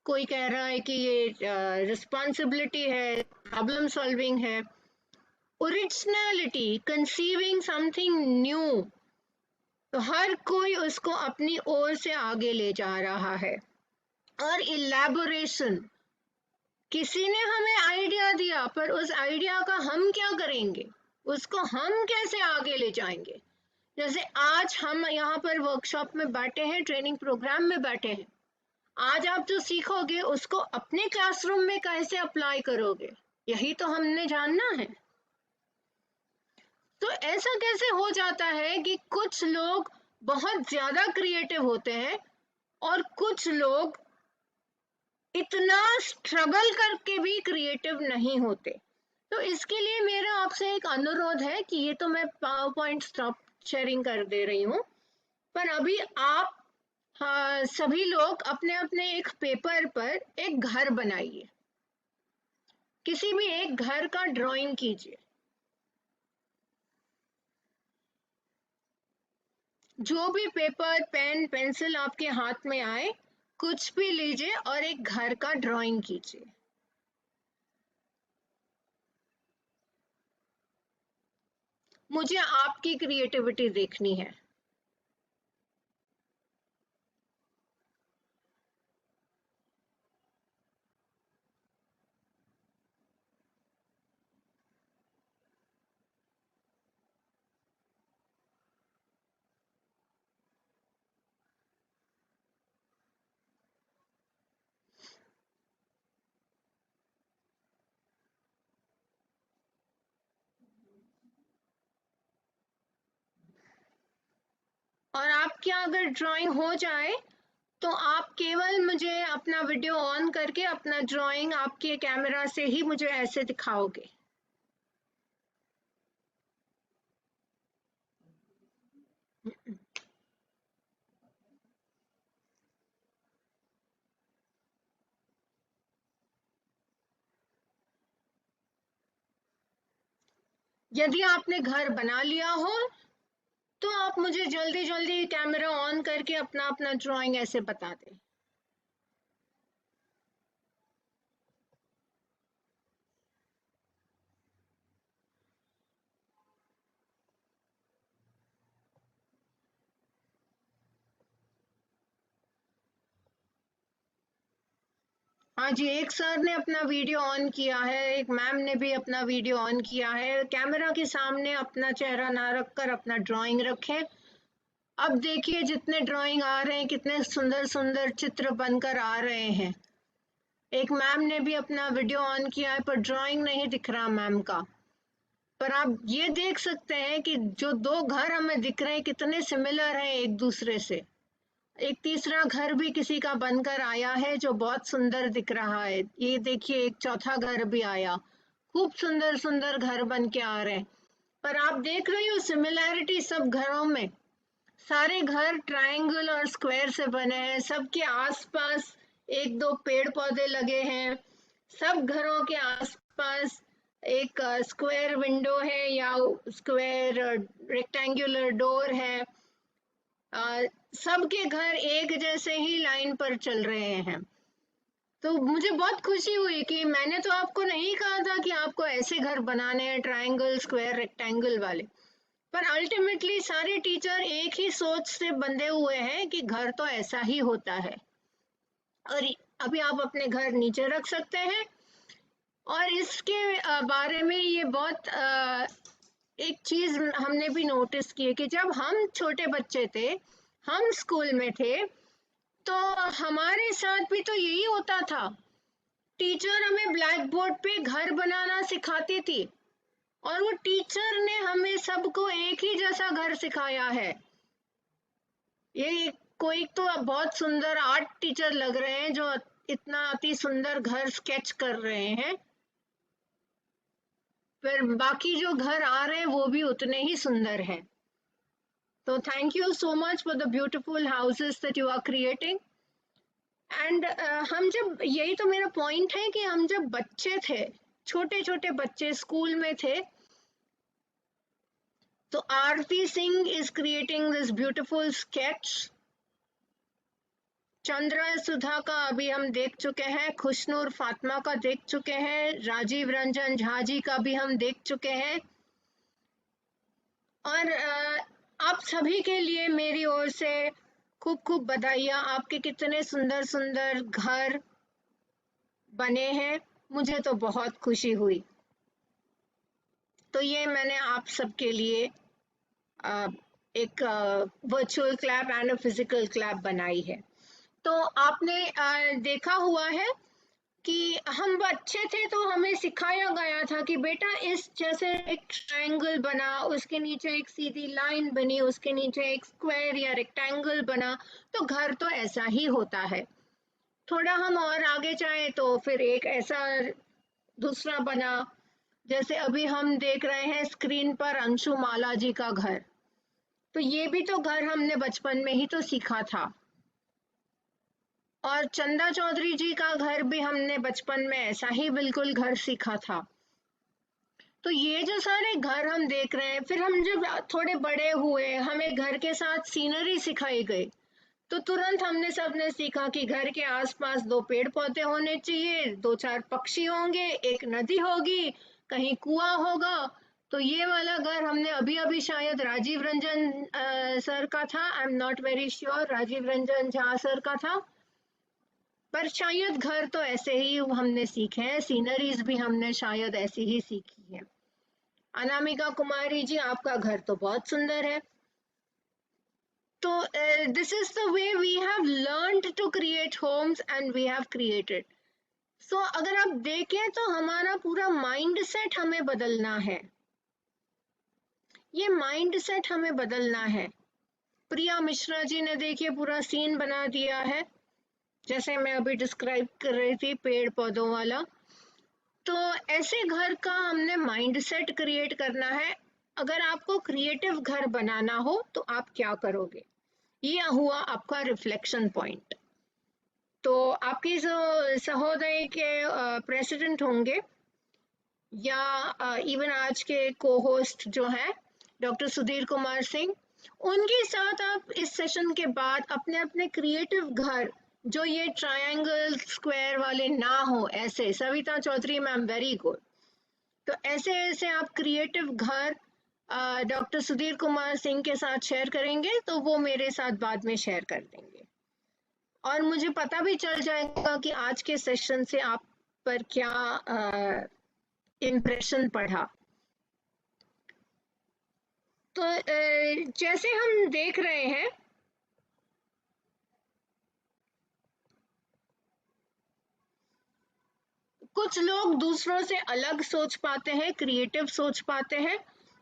कोई कह रहा है कि ये रिस्पॉन्सिबिलिटी है, प्रॉब्लम सॉल्विंग है। ओरिजिनलिटी, कंसीविंग समथिंग न्यू, तो हर कोई उसको अपनी ओर से आगे ले जा रहा है। और इलैबोरेशन, किसी ने हमें आइडिया दिया, पर उस आइडिया का हम क्या करेंगे, उसको हम कैसे आगे ले जाएंगे। जैसे आज हम यहाँ पर वर्कशॉप में बैठे हैं, ट्रेनिंग प्रोग्राम में बैठे हैं, आज आप जो सीखोगे उसको अपने क्लासरूम में कैसे अप्लाई करोगे, यही तो हमने जानना है। तो ऐसा कैसे हो जाता है कि कुछ लोग बहुत ज्यादा क्रिएटिव होते हैं और कुछ लोग इतना स्ट्रगल करके भी क्रिएटिव नहीं होते। तो इसके लिए मेरा आपसे एक अनुरोध है कि ये तो मैं पावर पॉइंट स्टॉप शेयरिंग कर दे रही हूँ, पर अभी आप सभी लोग अपने अपने एक पेपर पर एक घर बनाइए, किसी भी एक घर का ड्राइंग कीजिए, जो भी पेपर, पेन, पेंसिल आपके हाथ में आए, कुछ भी लीजिए और एक घर का ड्राइंग कीजिए। मुझे आपकी क्रिएटिविटी देखनी है। और आपकी अगर ड्राइंग हो जाए तो आप केवल मुझे अपना वीडियो ऑन करके अपना ड्राइंग आपके कैमरा से ही मुझे ऐसे दिखाओगे। यदि आपने घर बना लिया हो तो आप मुझे जल्दी जल्दी कैमरा ऑन करके अपना अपना ड्राइंग ऐसे बता दें। हाँ जी, एक सर ने अपना वीडियो ऑन किया है, एक मैम ने भी अपना वीडियो ऑन किया है। कैमरा के सामने अपना चेहरा ना रखकर अपना ड्राइंग रखें। अब देखिए जितने ड्राइंग आ रहे हैं, कितने सुंदर सुंदर चित्र बनकर आ रहे हैं। एक मैम ने भी अपना वीडियो ऑन किया है, पर ड्राइंग नहीं दिख रहा मैम का। पर आप ये देख सकते हैं कि जो 2 घर हमें दिख रहे हैं कितने सिमिलर हैं एक दूसरे से। एक तीसरा घर भी किसी का बनकर आया है जो बहुत सुंदर दिख रहा है। ये देखिए एक चौथा घर भी आया, खूब सुंदर सुंदर घर बन के आ रहे हैं। पर आप देख रहे हो सिमिलैरिटी सब घरों में, सारे घर ट्रायंगल और स्क्वायर से बने हैं, सबके आसपास 1-2 पेड़ पौधे लगे हैं, सब घरों के आसपास एक स्क्वायर विंडो है या स्क्वायर रेक्टेंगुलर डोर है। सबके घर एक जैसे ही लाइन पर चल रहे हैं। तो मुझे बहुत खुशी हुई कि मैंने तो आपको नहीं कहा था कि आपको ऐसे घर बनाने हैं, ट्रायंगल, स्क्वायर, रेक्टेंगल वाले। पर अल्टीमेटली सारे टीचर एक ही सोच से बंधे हुए हैं कि घर तो ऐसा ही होता है। और अभी आप अपने घर नीचे रख सकते हैं। और इसके बारे में ये बहुत एक चीज हमने भी नोटिस की है कि जब हम छोटे बच्चे थे, हम स्कूल में थे, तो हमारे साथ भी तो यही होता था। टीचर हमें ब्लैक बोर्ड पे घर बनाना सिखाती थी और वो टीचर ने हमें सबको एक ही जैसा घर सिखाया है। ये कोई तो बहुत सुंदर आर्ट टीचर लग रहे हैं जो इतना अति सुंदर घर स्केच कर रहे हैं, फिर बाकी जो घर आ रहे हैं वो भी उतने ही सुंदर हैं। तो thank you so much for the beautiful houses that you are creating. And हम जब, यही तो मेरा पॉइंट है कि हम जब बच्चे थे, छोटे छोटे बच्चे स्कूल में थे, तो Aarti Singh is creating this beautiful sketch. Chandra Sudha का अभी हम देख चुके हैं, खुशनूर फातिमा का देख चुके हैं, राजीव रंजन झा जी का भी हम देख चुके हैं। और आप सभी के लिए मेरी ओर से खूब खूब बधाइयाँ। आपके कितने सुंदर सुंदर घर बने हैं, मुझे तो बहुत खुशी हुई। तो ये मैंने आप सबके लिए एक virtual clap and a physical clap बनाई है। तो आपने देखा हुआ है कि हम बच्चे थे तो हमें सिखाया गया था कि बेटा इस जैसे एक ट्रायंगल बना, उसके नीचे एक सीधी लाइन बनी, उसके नीचे एक स्क्वायर या रेक्टेंगल बना, तो घर तो ऐसा ही होता है। थोड़ा हम और आगे जाएं तो फिर एक ऐसा दूसरा बना, जैसे अभी हम देख रहे हैं स्क्रीन पर अंशुमाला जी का घर। तो ये भी तो घर हमने बचपन में ही तो सीखा था। और चंदा चौधरी जी का घर भी हमने बचपन में ऐसा ही बिल्कुल घर सीखा था। तो ये जो सारे घर हम देख रहे हैं, फिर हम जब थोड़े बड़े हुए, हमें घर के साथ सीनरी सिखाई गई, तो तुरंत हमने सबने सीखा कि घर के आसपास 2 पेड़ पौधे होने चाहिए, 2-4 पक्षी होंगे, एक नदी होगी, कहीं कुआं होगा। तो ये वाला घर हमने अभी अभी शायद राजीव रंजन सर का था, I am not very sure, Rajiv Ranjan Jha sir का था, पर शायद घर तो ऐसे ही हमने सीखे हैं, सीनरीज भी हमने शायद ऐसी ही सीखी है। अनामिका कुमारी जी, आपका घर तो बहुत सुंदर है। तो this is the way we have learned to create homes and we have created. So अगर आप देखें तो हमारा पूरा माइंड सेट हमें बदलना है, ये माइंड सेट हमें बदलना है। प्रिया मिश्रा जी ने देखिए पूरा सीन बना दिया है, जैसे मैं अभी डिस्क्राइब कर रही थी पेड़ पौधों वाला। तो ऐसे घर का हमने माइंड सेट क्रिएट करना है। अगर आपको क्रिएटिव घर बनाना हो तो आप क्या करोगे, ये हुआ आपका रिफ्लेक्शन पॉइंट। तो आपकी जो सहोदय के प्रेसिडेंट होंगे या इवन आज के को होस्ट जो है डॉक्टर सुधीर कुमार सिंह, उनके साथ आप इस सेशन के बाद अपने अपने क्रिएटिव घर, जो ये ट्रायंगल स्क्वायर वाले ना हो, ऐसे, Savita Chaudhary ma'am very good, तो ऐसे ऐसे आप क्रिएटिव घर डॉक्टर सुधीर कुमार सिंह के साथ शेयर करेंगे, तो वो मेरे साथ बाद में शेयर कर देंगे और मुझे पता भी चल जाएगा कि आज के सेशन से आप पर क्या इम्प्रेशन पड़ा। तो जैसे हम देख रहे हैं, कुछ लोग दूसरों से अलग सोच पाते हैं, क्रिएटिव सोच पाते हैं,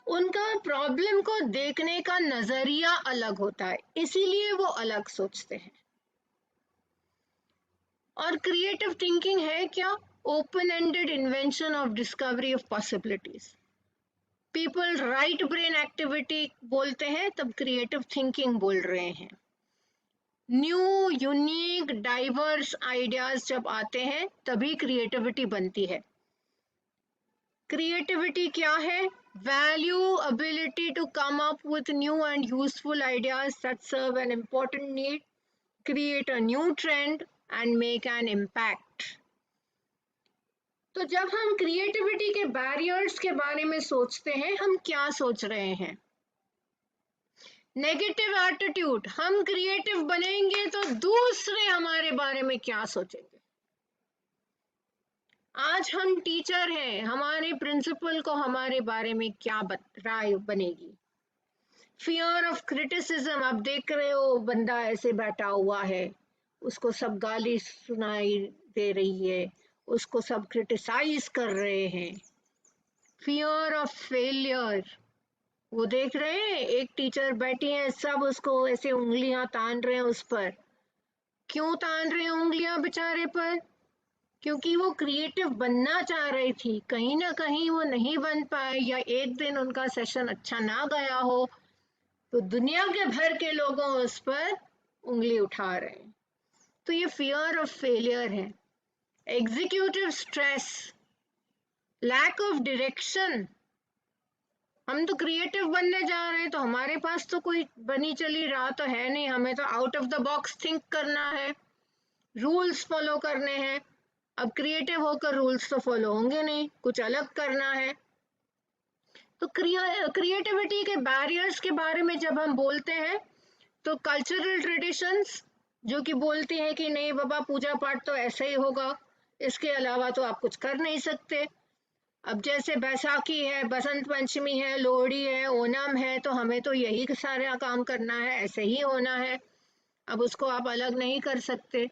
उनका प्रॉब्लम को देखने का नजरिया अलग होता है, इसीलिए वो अलग सोचते हैं। और क्रिएटिव थिंकिंग है क्या? Open ended invention of discovery of possibilities. People right brain activity बोलते हैं, तब क्रिएटिव थिंकिंग बोल रहे हैं। न्यू यूनिक डाइवर्स आइडियाज जब आते हैं तभी क्रिएटिविटी बनती है। क्रिएटिविटी क्या है? Value ability to come up with new and useful ideas that serve an important need, create a new trend and make an impact. तो जब हम क्रिएटिविटी के बैरियर्स के बारे में सोचते हैं, हम क्या सोच रहे हैं? नेगेटिव एटीट्यूड, हम क्रिएटिव बनेंगे तो दूसरे हमारे बारे में क्या सोचेंगे। आज हम टीचर हैं, हमारे प्रिंसिपल को हमारे बारे में क्या राय बनेगी। फियर ऑफ क्रिटिसिज्म, आप देख रहे हो बंदा ऐसे बैठा हुआ है, उसको सब गाली सुनाई दे रही है, उसको सब क्रिटिसाइज कर रहे हैं। फियर ऑफ फेलियर, वो देख रहे हैं एक टीचर बैठी है, सब उसको ऐसे उंगलियां तान रहे हैं उस पर। क्यों तान रहे हैं उंगलियां बेचारे पर? क्योंकि वो क्रिएटिव बनना चाह रही थी, कहीं ना कहीं वो नहीं बन पाए, या एक दिन उनका सेशन अच्छा ना गया हो, तो दुनिया के भर के लोगों उस पर उंगली उठा रहे हैं। तो ये फियर ऑफ फेलियर है। Executive stress, lack of direction, हम तो क्रिएटिव बनने जा रहे हैं, तो हमारे पास तो कोई बनी चली राह तो है नहीं, हमें तो out of the box think करना है, रूल्स फॉलो करने हैं। अब क्रिएटिव होकर रूल्स तो फॉलो होंगे नहीं, कुछ अलग करना है। तो क्रिएटिविटी के बैरियर्स के बारे में जब हम बोलते हैं, तो कल्चरल ट्रेडिशंस जो कि बोलती हैं कि नहीं बाबा, पूजा पाठ तो ऐसे ही होगा, इसके अलावा तो आप कुछ कर नहीं सकते। अब जैसे बैसाखी है, बसंत पंचमी है, लोहड़ी है, ओणम है, तो हमें तो यही सारा काम करना है, ऐसे ही होना है, अब उसको आप अलग नहीं कर सकते।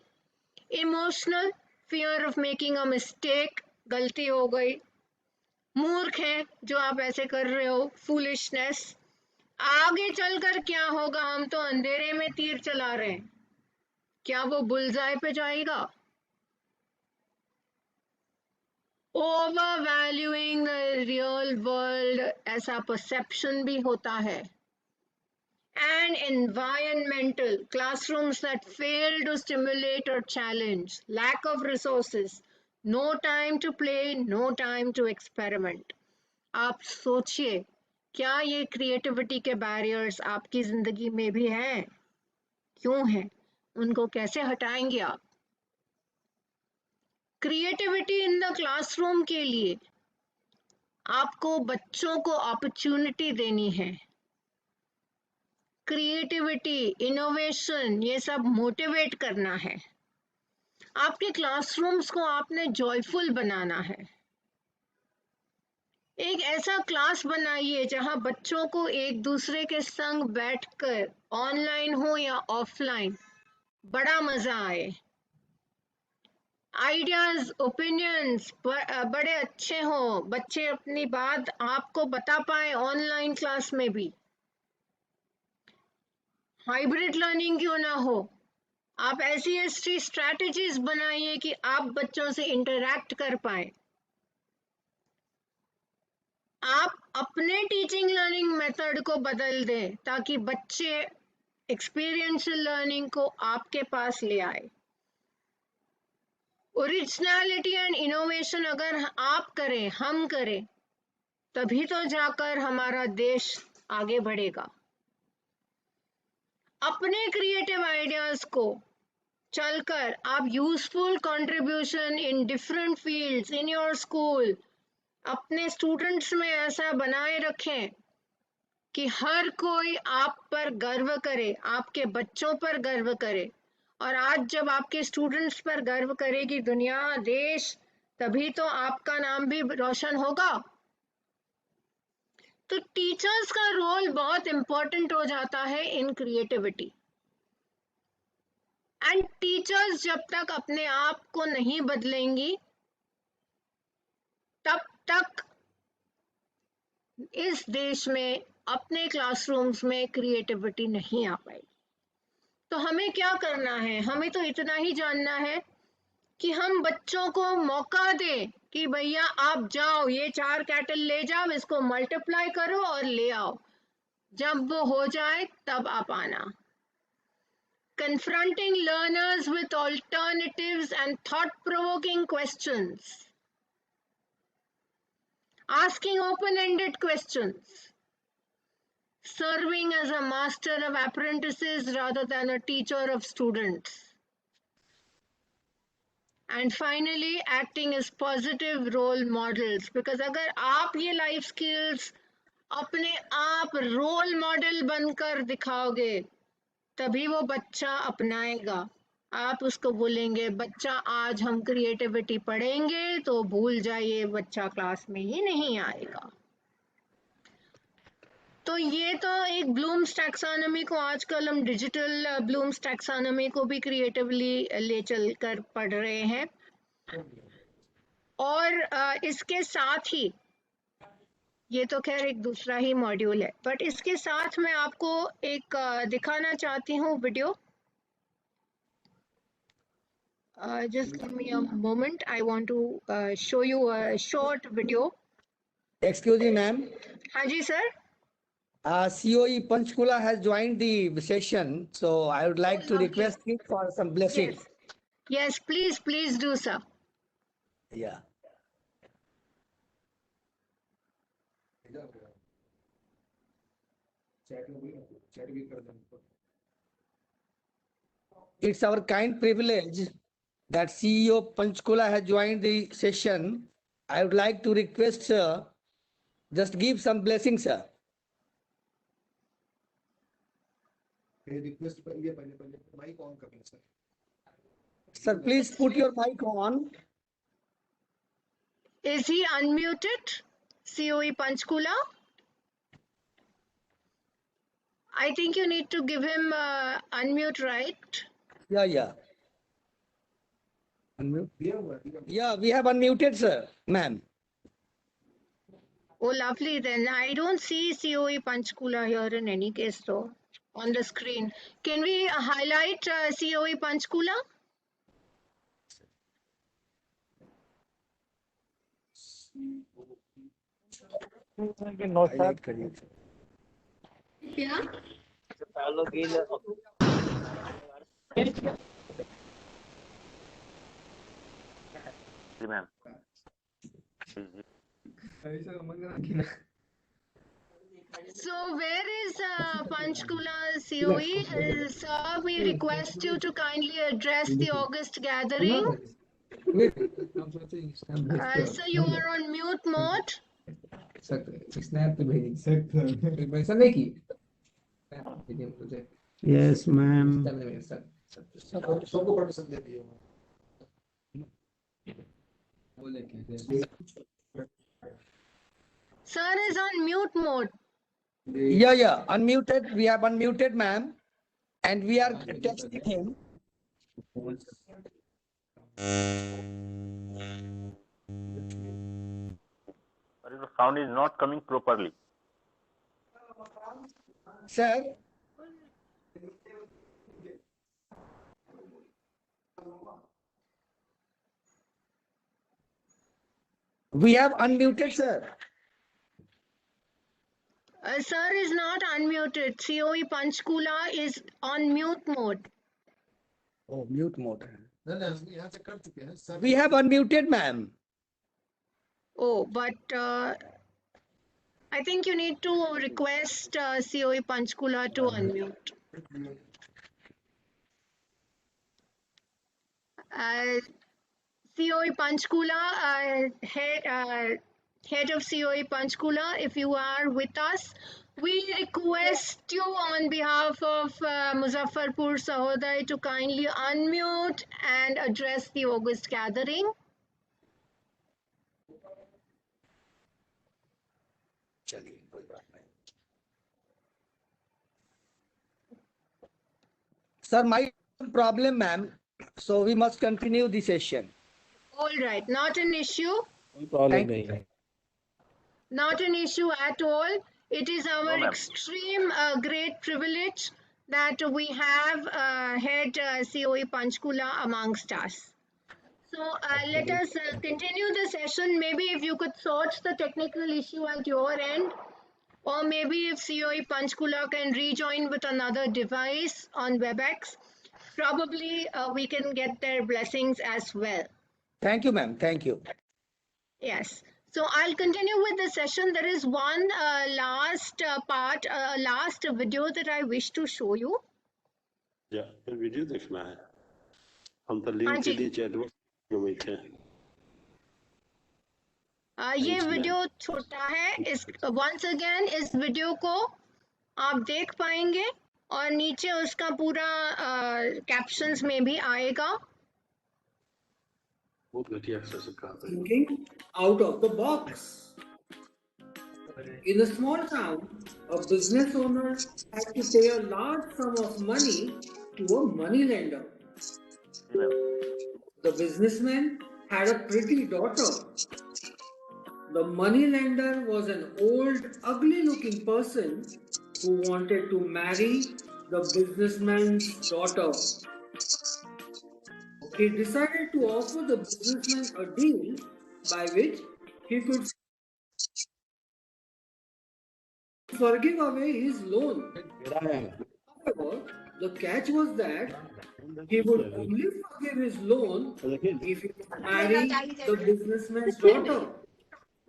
Emotional, fear of making a mistake, गलती हो गई, मूर्ख है जो आप ऐसे कर रहे हो, फूलिशनेस। आगे चलकर क्या होगा, हम तो अंधेरे में तीर चला रहे हैं, क्या वो बुलजाई पे जाएगा? Over valuing the real world, ऐसा परसेप्शन भी होता है। And environmental, classrooms that fail to stimulate or challenge, lack of resources, no time to play, no time to experiment. आप सोचिए, क्या ये क्रिएटिविटी के बैरियर्स आपकी जिंदगी में भी हैं? क्यों हैं? उनको कैसे हटाएंगे आप? क्रिएटिविटी इन द क्लासरूम के लिए आपको बच्चों को अपॉर्चुनिटी देनी है। क्रिएटिविटी, इनोवेशन, ये सब मोटिवेट करना है। आपके क्लासरूम्स को आपने जॉयफुल बनाना है। एक ऐसा क्लास बनाइए जहां बच्चों को एक दूसरे के संग बैठकर, ऑनलाइन हो या ऑफलाइन, बड़ा मजा आए। आइडियाज, ओपिनियंस बड़े अच्छे हो, बच्चे अपनी बात आपको बता पाए ऑनलाइन क्लास में भी। हाइब्रिड लर्निंग क्यों ना हो, आप ऐसी ऐसी स्ट्रैटेजीज बनाइए कि आप बच्चों से इंटरैक्ट कर पाए। आप अपने टीचिंग लर्निंग मेथड को बदल दें ताकि बच्चे एक्सपीरियंशियल लर्निंग को आपके पास ले आए। ओरिजिनलिटी एंड इनोवेशन अगर आप करें, हम करें, तभी तो जाकर हमारा देश आगे बढ़ेगा। अपने क्रिएटिव आइडियाज को चलकर आप useful contribution in different fields in your school अपने स्टूडेंट्स में ऐसा बनाए रखें कि हर कोई आप पर गर्व करे, आपके बच्चों पर गर्व करे। और आज जब आपके स्टूडेंट्स पर गर्व करेगी दुनिया, देश, तभी तो आपका नाम भी रोशन होगा। तो टीचर्स का रोल बहुत इंपॉर्टेंट हो जाता है इन क्रिएटिविटी। एंड टीचर्स जब तक अपने आप को नहीं बदलेंगी, तब तक इस देश में अपने क्लासरूम्स में क्रिएटिविटी नहीं आ पाएगी। तो हमें क्या करना है? हमें तो इतना ही जानना है कि हम बच्चों को मौका दें कि भैया आप जाओ, ये 4 कैटल ले जाओ, इसको मल्टीप्लाई करो और ले आओ। जब वो हो जाए तब आप आना। Confronting learners with alternatives and thought-provoking questions. Asking open-ended questions. Serving as a master of apprentices rather than a teacher of students. And finally, acting as positive role models. Because अगर आप ये life skills अपने आप role model बनकर दिखाओगे, तभी वो बच्चा अपनाएगा। आप उसको बोलेंगे बच्चा आज हम क्रिएटिविटी पढ़ेंगे, तो भूल जाइए, बच्चा क्लास में ही नहीं आएगा। तो ये तो एक ब्लूम्स टैक्सोनॉमी को आजकल हम डिजिटल ब्लूम्स टैक्सोनॉमी को भी क्रिएटिवली ले चल कर पढ़ रहे हैं। और इसके साथ ही ये तो खैर एक दूसरा ही मॉड्यूल है, बट इसके साथ मैं आपको एक दिखाना चाहती हूँ video. Just give me a moment. I want to show you a short video. Excuse me, ma'am. हाँ जी sir. COE Panchkula has joined the session, so I would like to lovely. request him for some blessings. Yes, please do sir. Yeah. Chat भी कर देंगे। It's our kind privilege that CEO Panchkula has joined the session. I would like to request, sir, just give some blessings, sir. Request पर ये पहले mic on कर लें sir. Sir, please put your mic on. Is he unmuted? COE Panchkula? I think you need to give him unmute, right? Yeah. Unmute. दिया हुआ है। Yeah, we have unmuted, sir, ma'am. Oh, lovely. Then I don't see COE Panchkula here in any case, though, on the screen. Can we highlight COE Panchkula? Highlight करिए। ma'am. So where is Panchkula COE? Sir, we request you to kindly address the August gathering. Sir, you are on mute mode. Snap पे भेजी वैसा नहीं की मुझे। Yes, ma'am. सबको permission दे दिए बोले क्या Sir is on mute mode. Yeah, unmuted. We have unmuted, ma'am, and we are texting him. The sound is not coming properly. Sir, we have unmuted, sir. Sir is not unmuted. COE Panchkula is on mute mode. Oh, mute mode. नहीं यहाँ से कर चुके हैं sir. We have unmuted, ma'am. Oh, but I think you need to request COE Panchkula to unmute. COE Panchkula, head of COE Panchkula, if you are with us, we request you on behalf of Muzaffarpur Sahodai to kindly unmute and address the August gathering. Sir, my problem, ma'am. So we must continue the session. All right, not an issue. Thank you. Not an issue at all. It is our ma'am. extreme great privilege that we have head COE Panchkula amongst us. So let us continue the session. Maybe if you could sort the technical issue at your end, or maybe if COE Panchkula can rejoin with another device on WebEx, probably we can get their blessings as well. Thank you, ma'am. Thank you. Yes. So I'll continue with the session. There is one last video that I wish to show you. या फिर video देखना है हम तो link हाँ के जी। लिए chat में बैठे हैं ये वीडियो छोटा है, इस वंस अगेन इस वीडियो को आप देख पाएंगे और नीचे उसका पूरा कैप्शंस में भी आएगा. बहुत घटिया अक्षर कहा था। Thinking out of the box. In a small town, a business owner had to pay a large sum of money to a moneylender. जी ma'am. The businessman had a pretty daughter. The moneylender was an old, ugly-looking person who wanted to marry the businessman's daughter. He decided to offer the businessman a deal by which he could forgive away his loan. However, the catch was that he would only forgive his loan if he could marry the businessman's daughter.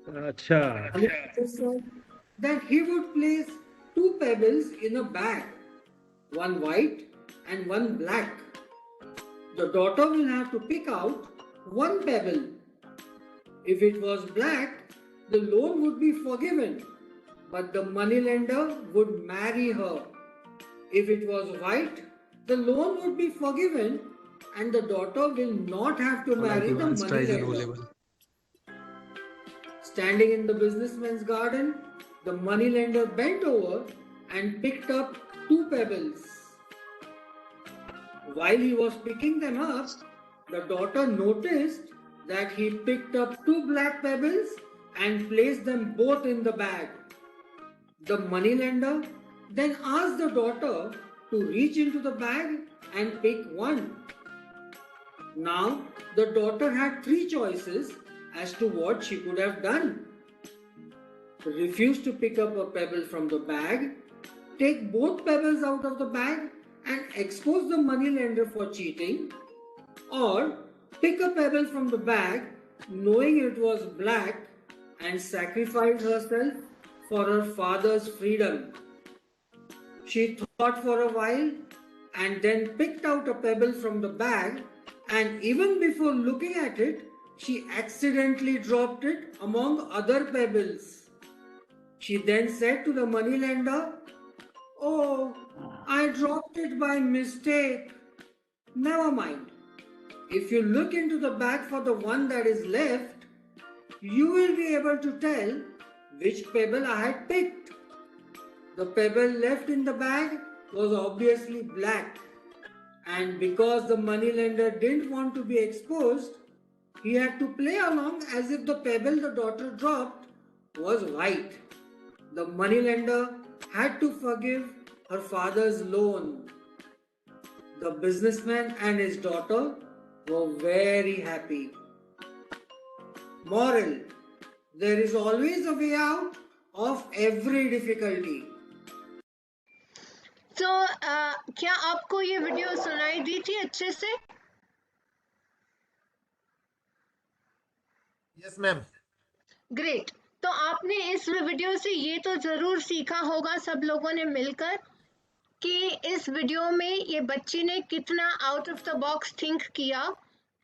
He said that he would place 2 pebbles in a bag, one white and one black. The daughter will have to pick out 1 pebble. If it was black, the loan would be forgiven, but the moneylender would marry her. If it was white, the loan would be forgiven and the daughter will not have to marry the moneylender. Standing in the businessman's garden, the moneylender bent over and picked up 2 pebbles. While he was picking them up, the daughter noticed that he picked up 2 black pebbles and placed them both in the bag. The moneylender then asked the daughter to reach into the bag and pick one. Now, the daughter had 3 choices as to what she could have done. Refuse to pick up a pebble from the bag, take both pebbles out of the bag and expose the moneylender for cheating, or pick a pebble from the bag knowing it was black and sacrifice herself for her father's freedom. She thought for a while and then picked out a pebble from the bag, and even before looking at it, she accidentally dropped it among other pebbles. She then said to the moneylender, "Oh, I dropped it by mistake. Never mind. If you look into the bag for the one that is left, you will be able to tell which pebble I had picked." The pebble left in the bag was obviously black, and because the moneylender didn't want to be exposed, he had to play along as if the pebble the daughter dropped was white. The moneylender had to forgive her father's loan. The businessman and his daughter were very happy. Moral: there is always a way out of every difficulty. तो क्या आपको ये video सुनाई दी थी अच्छे से? Yes ma'am. Great. तो आपने इस वीडियो से ये तो जरूर सीखा होगा सब लोगों ने मिलकर कि इस वीडियो में ये बच्ची ने कितना out of the box think किया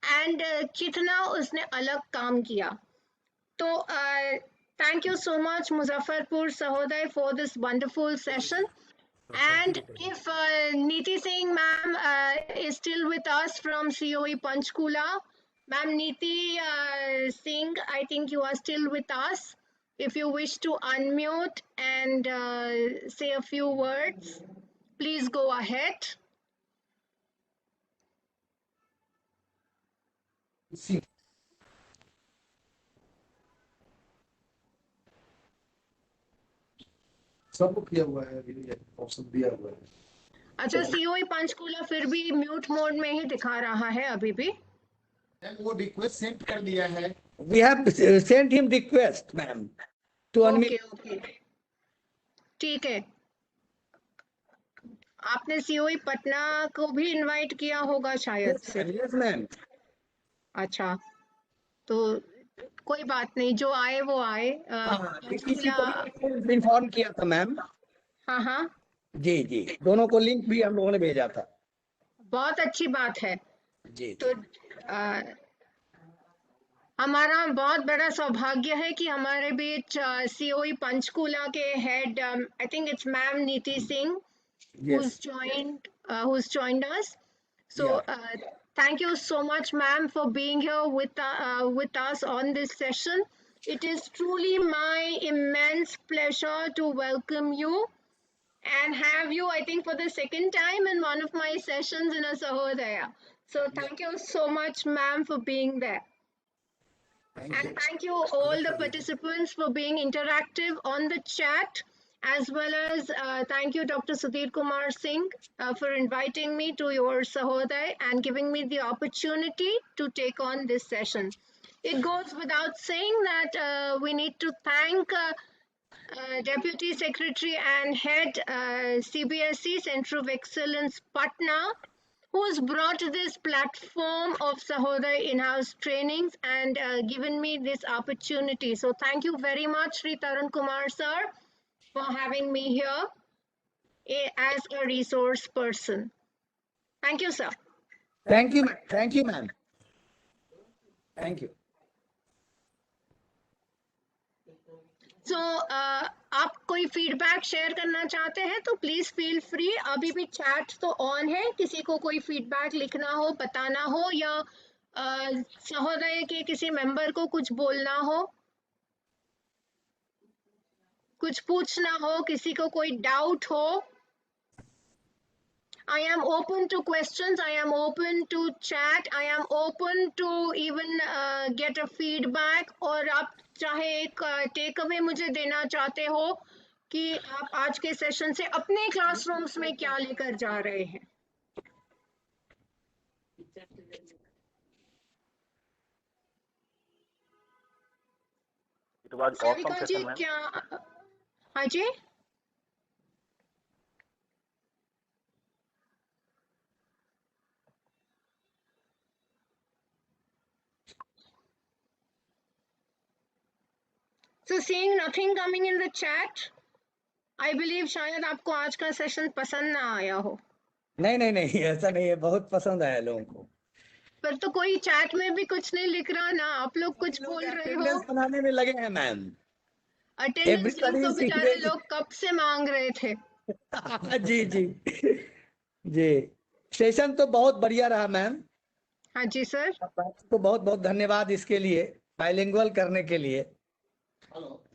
एंड कितना उसने अलग काम किया. तो thank you so much Muzaffarpur Sahodaya for this wonderful session. And if Neeti Singh ma'am is still with us from COE Panchkula, ma'am Neeti Singh, I think you are still with us. If you wish to unmute and say a few words, please go ahead. सबको किया हुआ है, ये option दिया हुआ है. अच्छा, COE Panchkula फिर भी म्यूट मोड में ही दिखा रहा है अभी भी. वो रिक्वेस्ट सेंड कर दिया है. We have sent him request, ma'am, to unmute. Okay. ठीक है. आपने COE पटना को भी इनवाइट किया होगा शायद से. Yes, ma'am. अच्छा, तो कोई बात नहीं, जो आए वो आए. इन्फॉर्म किया था मैम. हाँ हाँ जी जी, दोनों को लिंक भी हम लोगों ने भेजा था. बहुत अच्छी बात है. जी. तो हमारा बहुत बड़ा सौभाग्य है कि हमारे बीच सीओई पंचकूला के head I think it's ma'am नीति Singh who's joined us. So thank you so much, ma'am, for being here with us on this session. It is truly my immense pleasure to welcome you and have you, I think, for the second time in one of my sessions in a Sahodaya. So thank you so much, ma'am, for being there. And thank you all the participants for being interactive on the chat, as well as thank you Dr. Sudhir Kumar Singh for inviting me to your Sahoday and giving me the opportunity to take on this session. It goes without saying that we need to thank Deputy Secretary and Head CBSE Center of Excellence Patna, who's brought this platform of Sahoday in-house trainings and given me this opportunity. So thank you very much, Sri Tarun Kumar sir, for having me here as a resource person. Thank you, sir. Thank you, ma'am. Thank you. So आप कोई feedback share करना चाहते हैं तो please feel free. अभी भी chat तो on है. किसी को कोई फीडबैक लिखना हो, बताना हो, या सहोदय के किसी मेंबर को कुछ बोलना हो, कुछ पूछना हो, किसी को कोई डाउट हो, I am open to questions. I am open to chat. I am open to even get a feedback. और आप चाहे एक टेक अवे मुझे देना चाहते हो कि आप आज के सेशन से अपने क्लासरूम्स में क्या लेकर जा रहे हैं. It was awesome Savika ji session, ma'am. क्या? हाँ जी. So seeing nothing coming in the chat, I believe शायद आपको आज का सेशन पसंद ना आया हो. नहीं, ऐसा नहीं है. बहुत पसंद आया लोगों को. पर तो कोई चैट में भी कुछ नहीं लिख रहा ना. आप लोग कुछ बोल रहे हो. अटेंडेंस बनाने में लगे हैं मैम. अटेंडेंस तो बेचारे लोग कब से मांग रहे थे. जी. सेशन तो बहुत बढ़िया रहा मैम. हाँ जी सर. आपको बहुत बहुत धन्यवाद इसके लिए, बाइलिंगुअल करने के लिए.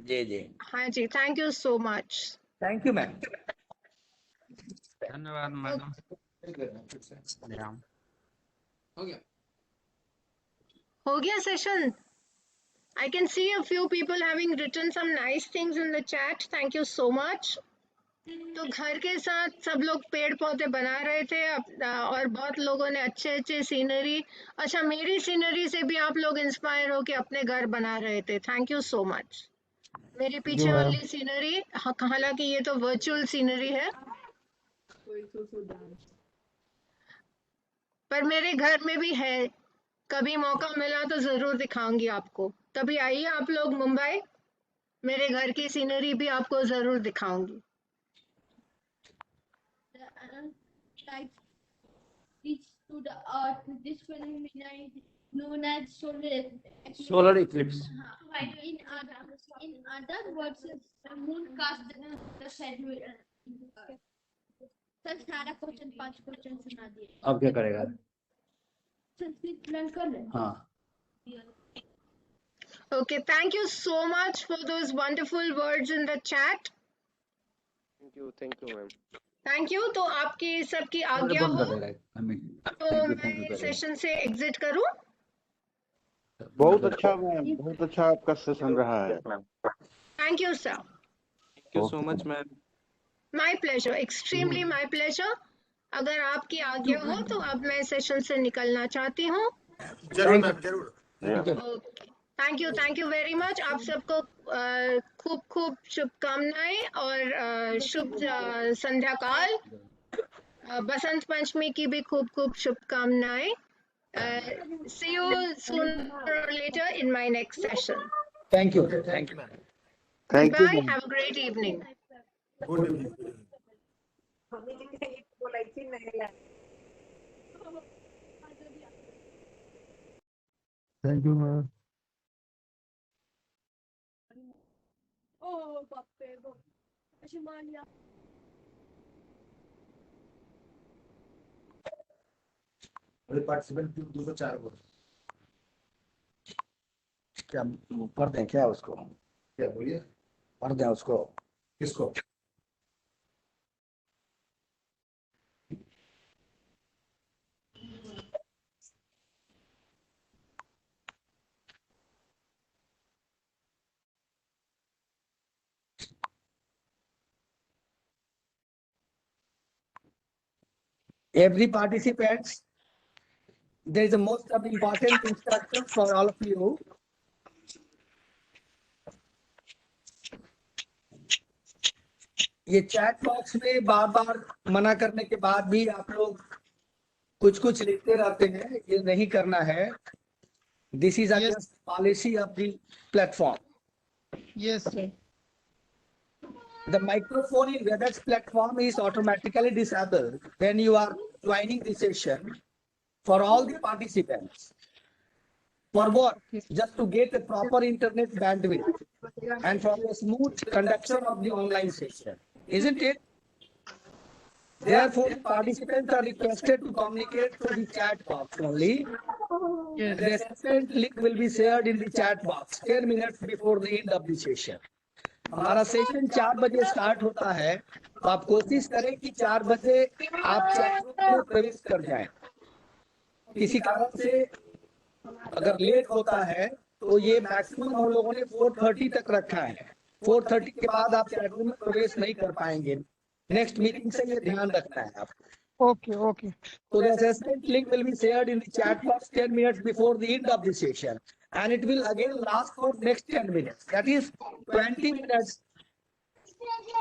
जी. हाँ जी, thank you so much. Thank you ma'am. धन्यवाद मैडम. हो गया session. I can see a few people having written some nice things in the chat. Thank you so much. तो घर के साथ सब लोग पेड़ पौधे बना रहे थे और बहुत लोगों ने अच्छे सीनरी. अच्छा, मेरी सीनरी से भी आप लोग इंस्पायर होके अपने घर बना रहे थे. Thank you so much. मेरे पीछे वाली सीनरी, हालांकि ये तो वर्चुअल सीनरी है, पर मेरे घर में भी है. कभी मौका मिला तो जरूर दिखाऊंगी आपको. कभी आइए आप लोग मुंबई, मेरे घर की सीनरी भी आपको जरूर दिखाऊंगी. To the earth, this phenomena is known as solar Eclipse. In other words, the moon casts the shadow. Sir सारा क्वेश्चन 5 क्वेश्चन सुना दिए. अब क्या करेगा? संस्कृत लर्न कर ले. हाँ. Okay, thank you so much for those wonderful words in the chat. Thank you, ma'am. Thank you. तो आपकी सबकी आज्ञा हो तो मैं सेशन से एग्जिट करूं. बहुत अच्छा मैम, बहुत अच्छा आपका सेशन रहा है. Thank you, sir. Thank you so much, ma'am. My pleasure, extremely my pleasure. अगर आपकी आज्ञा हो तो अब मैं सेशन से निकलना चाहती हूँ. जरूर मैम, जरूर. Okay. Thank you very much. आप सबको खूब शुभकामनाएं और शुभ संध्या काल. बसंत पंचमी की भी खूब शुभकामनाएं. See you soon or later in my next session. Thank you. Bye. Have a great evening. Good evening. Thank you, ma'am. Oh, bappe, अशी मान या. पार्टिसिपेंट दो तो चार को क्या पढ़ दें क्या उसको? क्या बोलिए? पढ़ दें उसको? किसको? Every participants, there is a most of important instructions for all of you. ये चैट बॉक्स में बार बार मना करने के बाद भी आप लोग कुछ कुछ लिखते रहते हैं, ये नहीं करना है. This is against policy of the platform. Yes, sir. The microphone in WebEx platform is automatically disabled when you are joining the session for all the participants. For what? Just to get a proper internet bandwidth and for the smooth conduction of the online session. Isn't it? Therefore, participants are requested to communicate through the chat box only. Yes. The assessment link will be shared in the chat box 10 minutes before the end of the session. हमारा session 4 बजे start होता है, तो आप कोशिश करें कि 4 बजे आप चैट रूम में प्रवेश कर जाएं. किसी कारण से अगर लेट होता है तो ये मैक्सिमम हम लोगों ने 4:30 तक रखा है. 4:30 के बाद आप चैट रूम में प्रवेश नहीं कर पाएंगे. नेक्स्ट मीटिंग से ये ध्यान रखना है आप. Okay, okay. So the assessment link will be shared in the chat box 10 minutes before the end of the session, and it will again last for next 10 minutes. That is 20 minutes.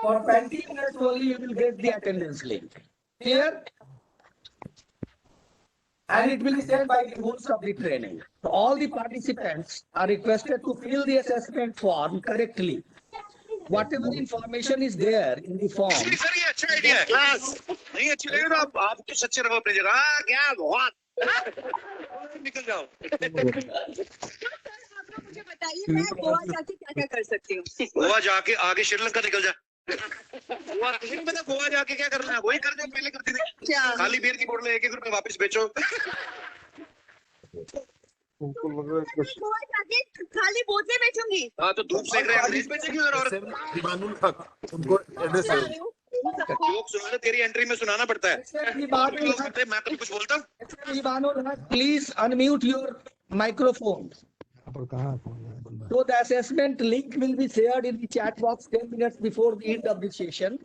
For 20 minutes only you will get the attendance link. Clear? And it will be sent by the host of the training. So all the participants are requested to fill the assessment form correctly. Whatever information is there in the form. Sir ये अच्छा idea है. Class नहीं अच्छी लगे तो आप तो सच्चे रहो अपनी जगह. हाँ क्या बहुत निकल जाओ. मुझे बताइए मैं गोवा जाके क्या क्या कर सकती हूँ? गोवा जाके आगे श्रीलंका निकल जा. गोवा कुछ नहीं पता. गोवा जाके क्या करना है वही कर दे पहले करती थी. क्या? खाली बियर की बोतल 1-1 रुपए वापस बेचो. गोवा जाके खाली बोतलें बेचूंगी. हाँ तो धूप सेक रहे हैं अंग्रेज बेचेगी उधर. और दिवानुल हक उनको एड्रेस है. लोग सुना तेरी एंट्री में सुनाना पड़ता है. मैं तो कुछ बोलता हूँ. Please unmute your microphone. So the assessment link will be shared in the chat box 10 minutes before the end of the session,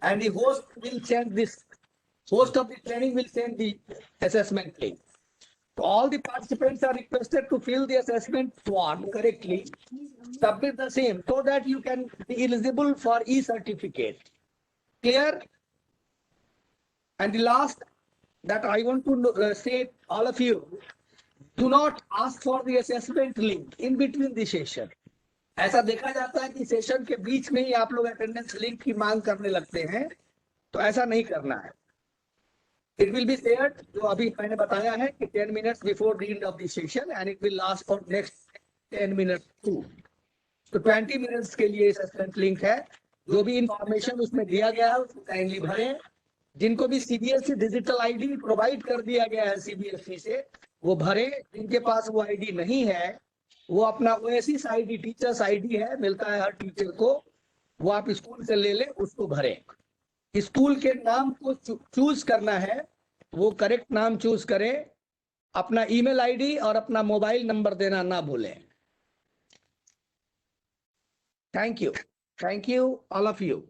and the host will send this. Host of the training will send the assessment link. So all the participants are requested to fill the assessment form correctly, submit the same so that you can be eligible for e-certificate. Clear? And the last that I want to say all of you, do not ask for the assessment link in between the session. ऐसा देखा जाता है कि session के बीच में ही आप लोग attendance link की मांग करने लगते हैं, तो ऐसा नहीं करना है. It will be shared, जो अभी मैंने बताया है कि 10 minutes before the end of the session and it will last for next 10 minutes too. तो 20 minutes के लिए assessment link है. जो भी इंफॉर्मेशन उसमें दिया गया है उसको काइंडली भरें. जिनको भी सीबीएसई डिजिटल आईडी प्रोवाइड कर दिया गया है सीबीएसई से, वो भरें. जिनके पास वो आईडी नहीं है वो अपना ओएसिस आईडी, टीचर्स आईडी है, मिलता है हर टीचर को, वो आप स्कूल से ले लें, उसको भरें. स्कूल के नाम को चूज करना है, वो करेक्ट नाम चूज करें. अपना ईमेल आईडी और अपना मोबाइल नंबर देना ना भूलें. Thank you all of you.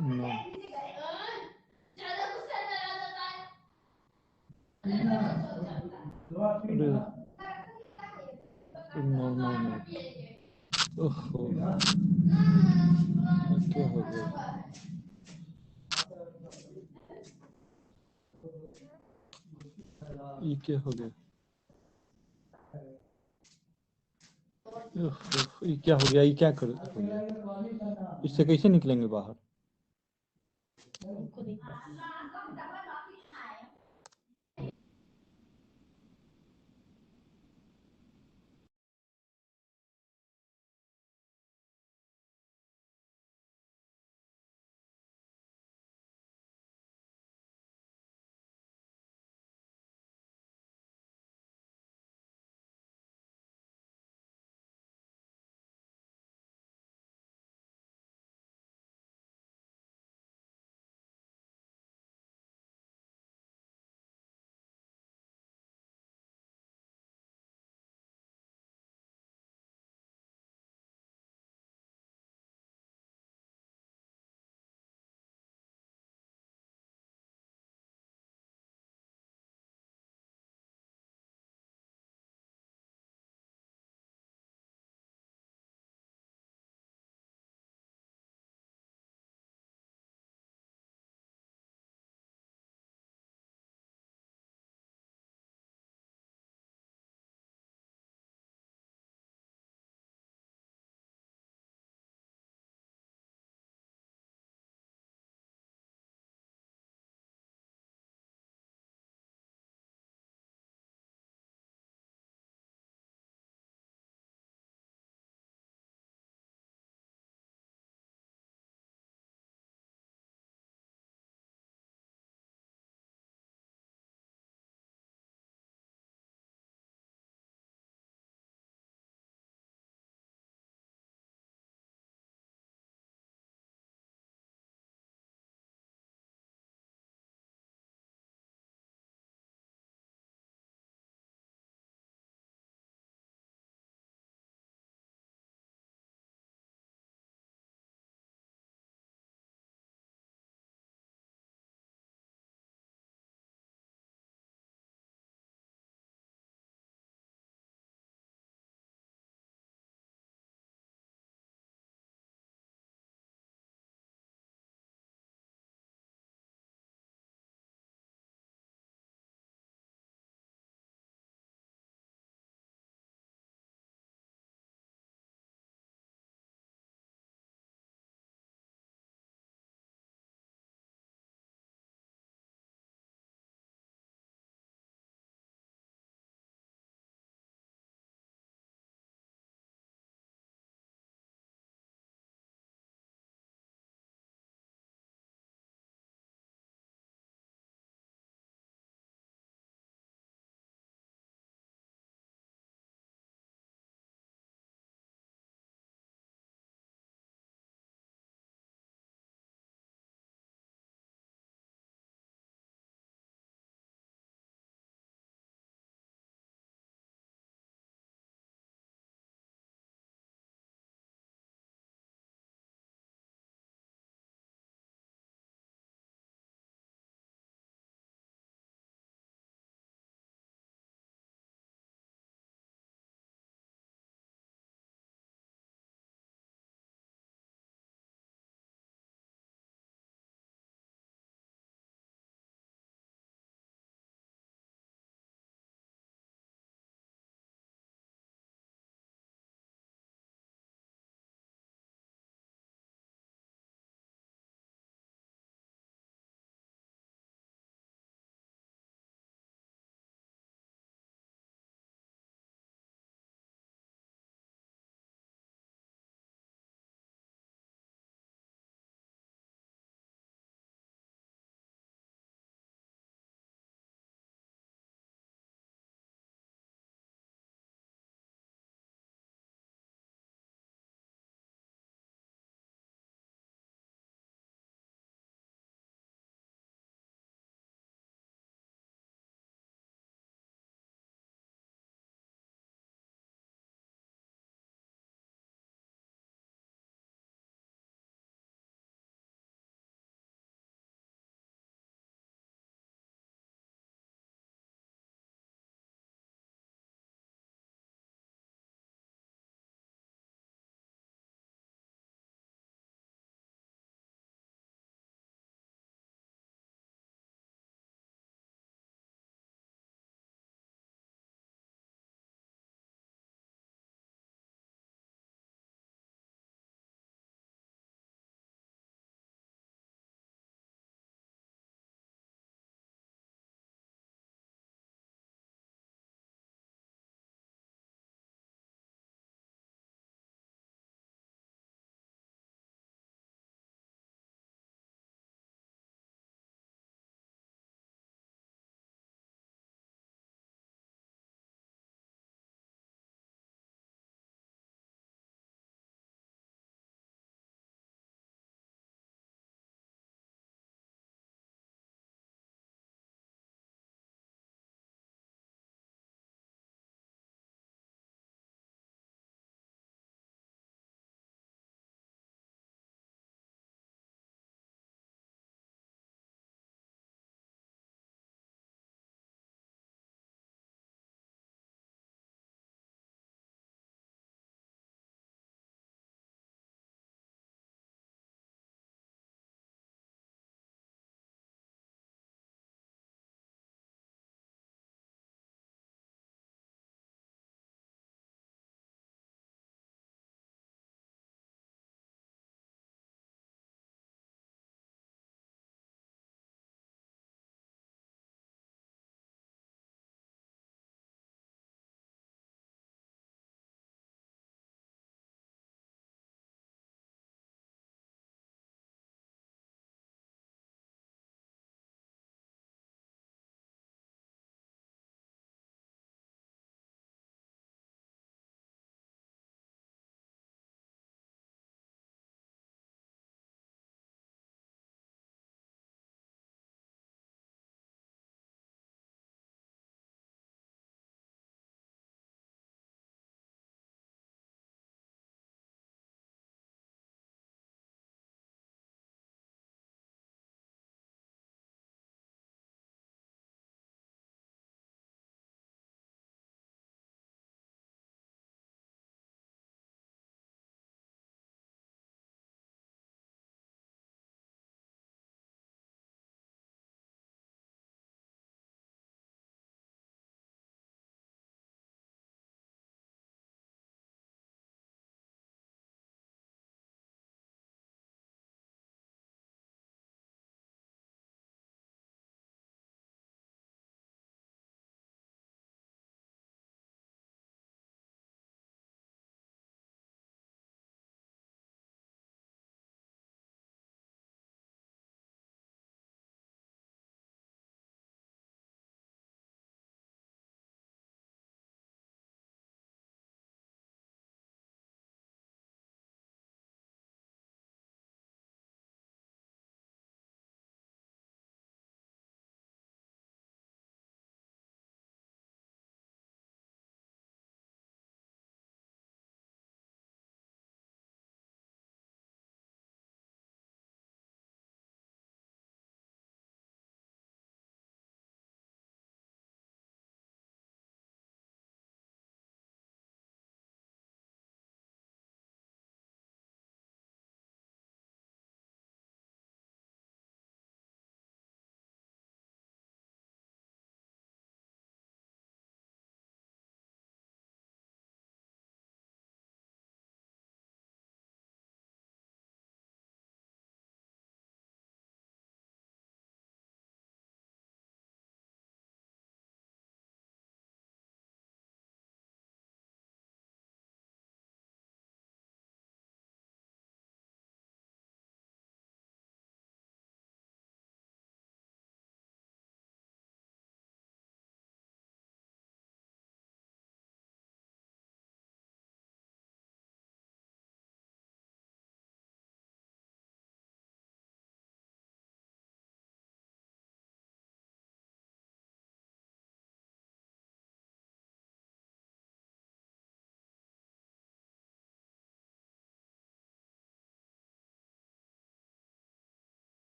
No. Normal में ओहो क्या हो गया ये क्या हो गया ओहो, ये क्या हो गया ये क्या कर हो गया इससे कैसे निकलेंगे बाहर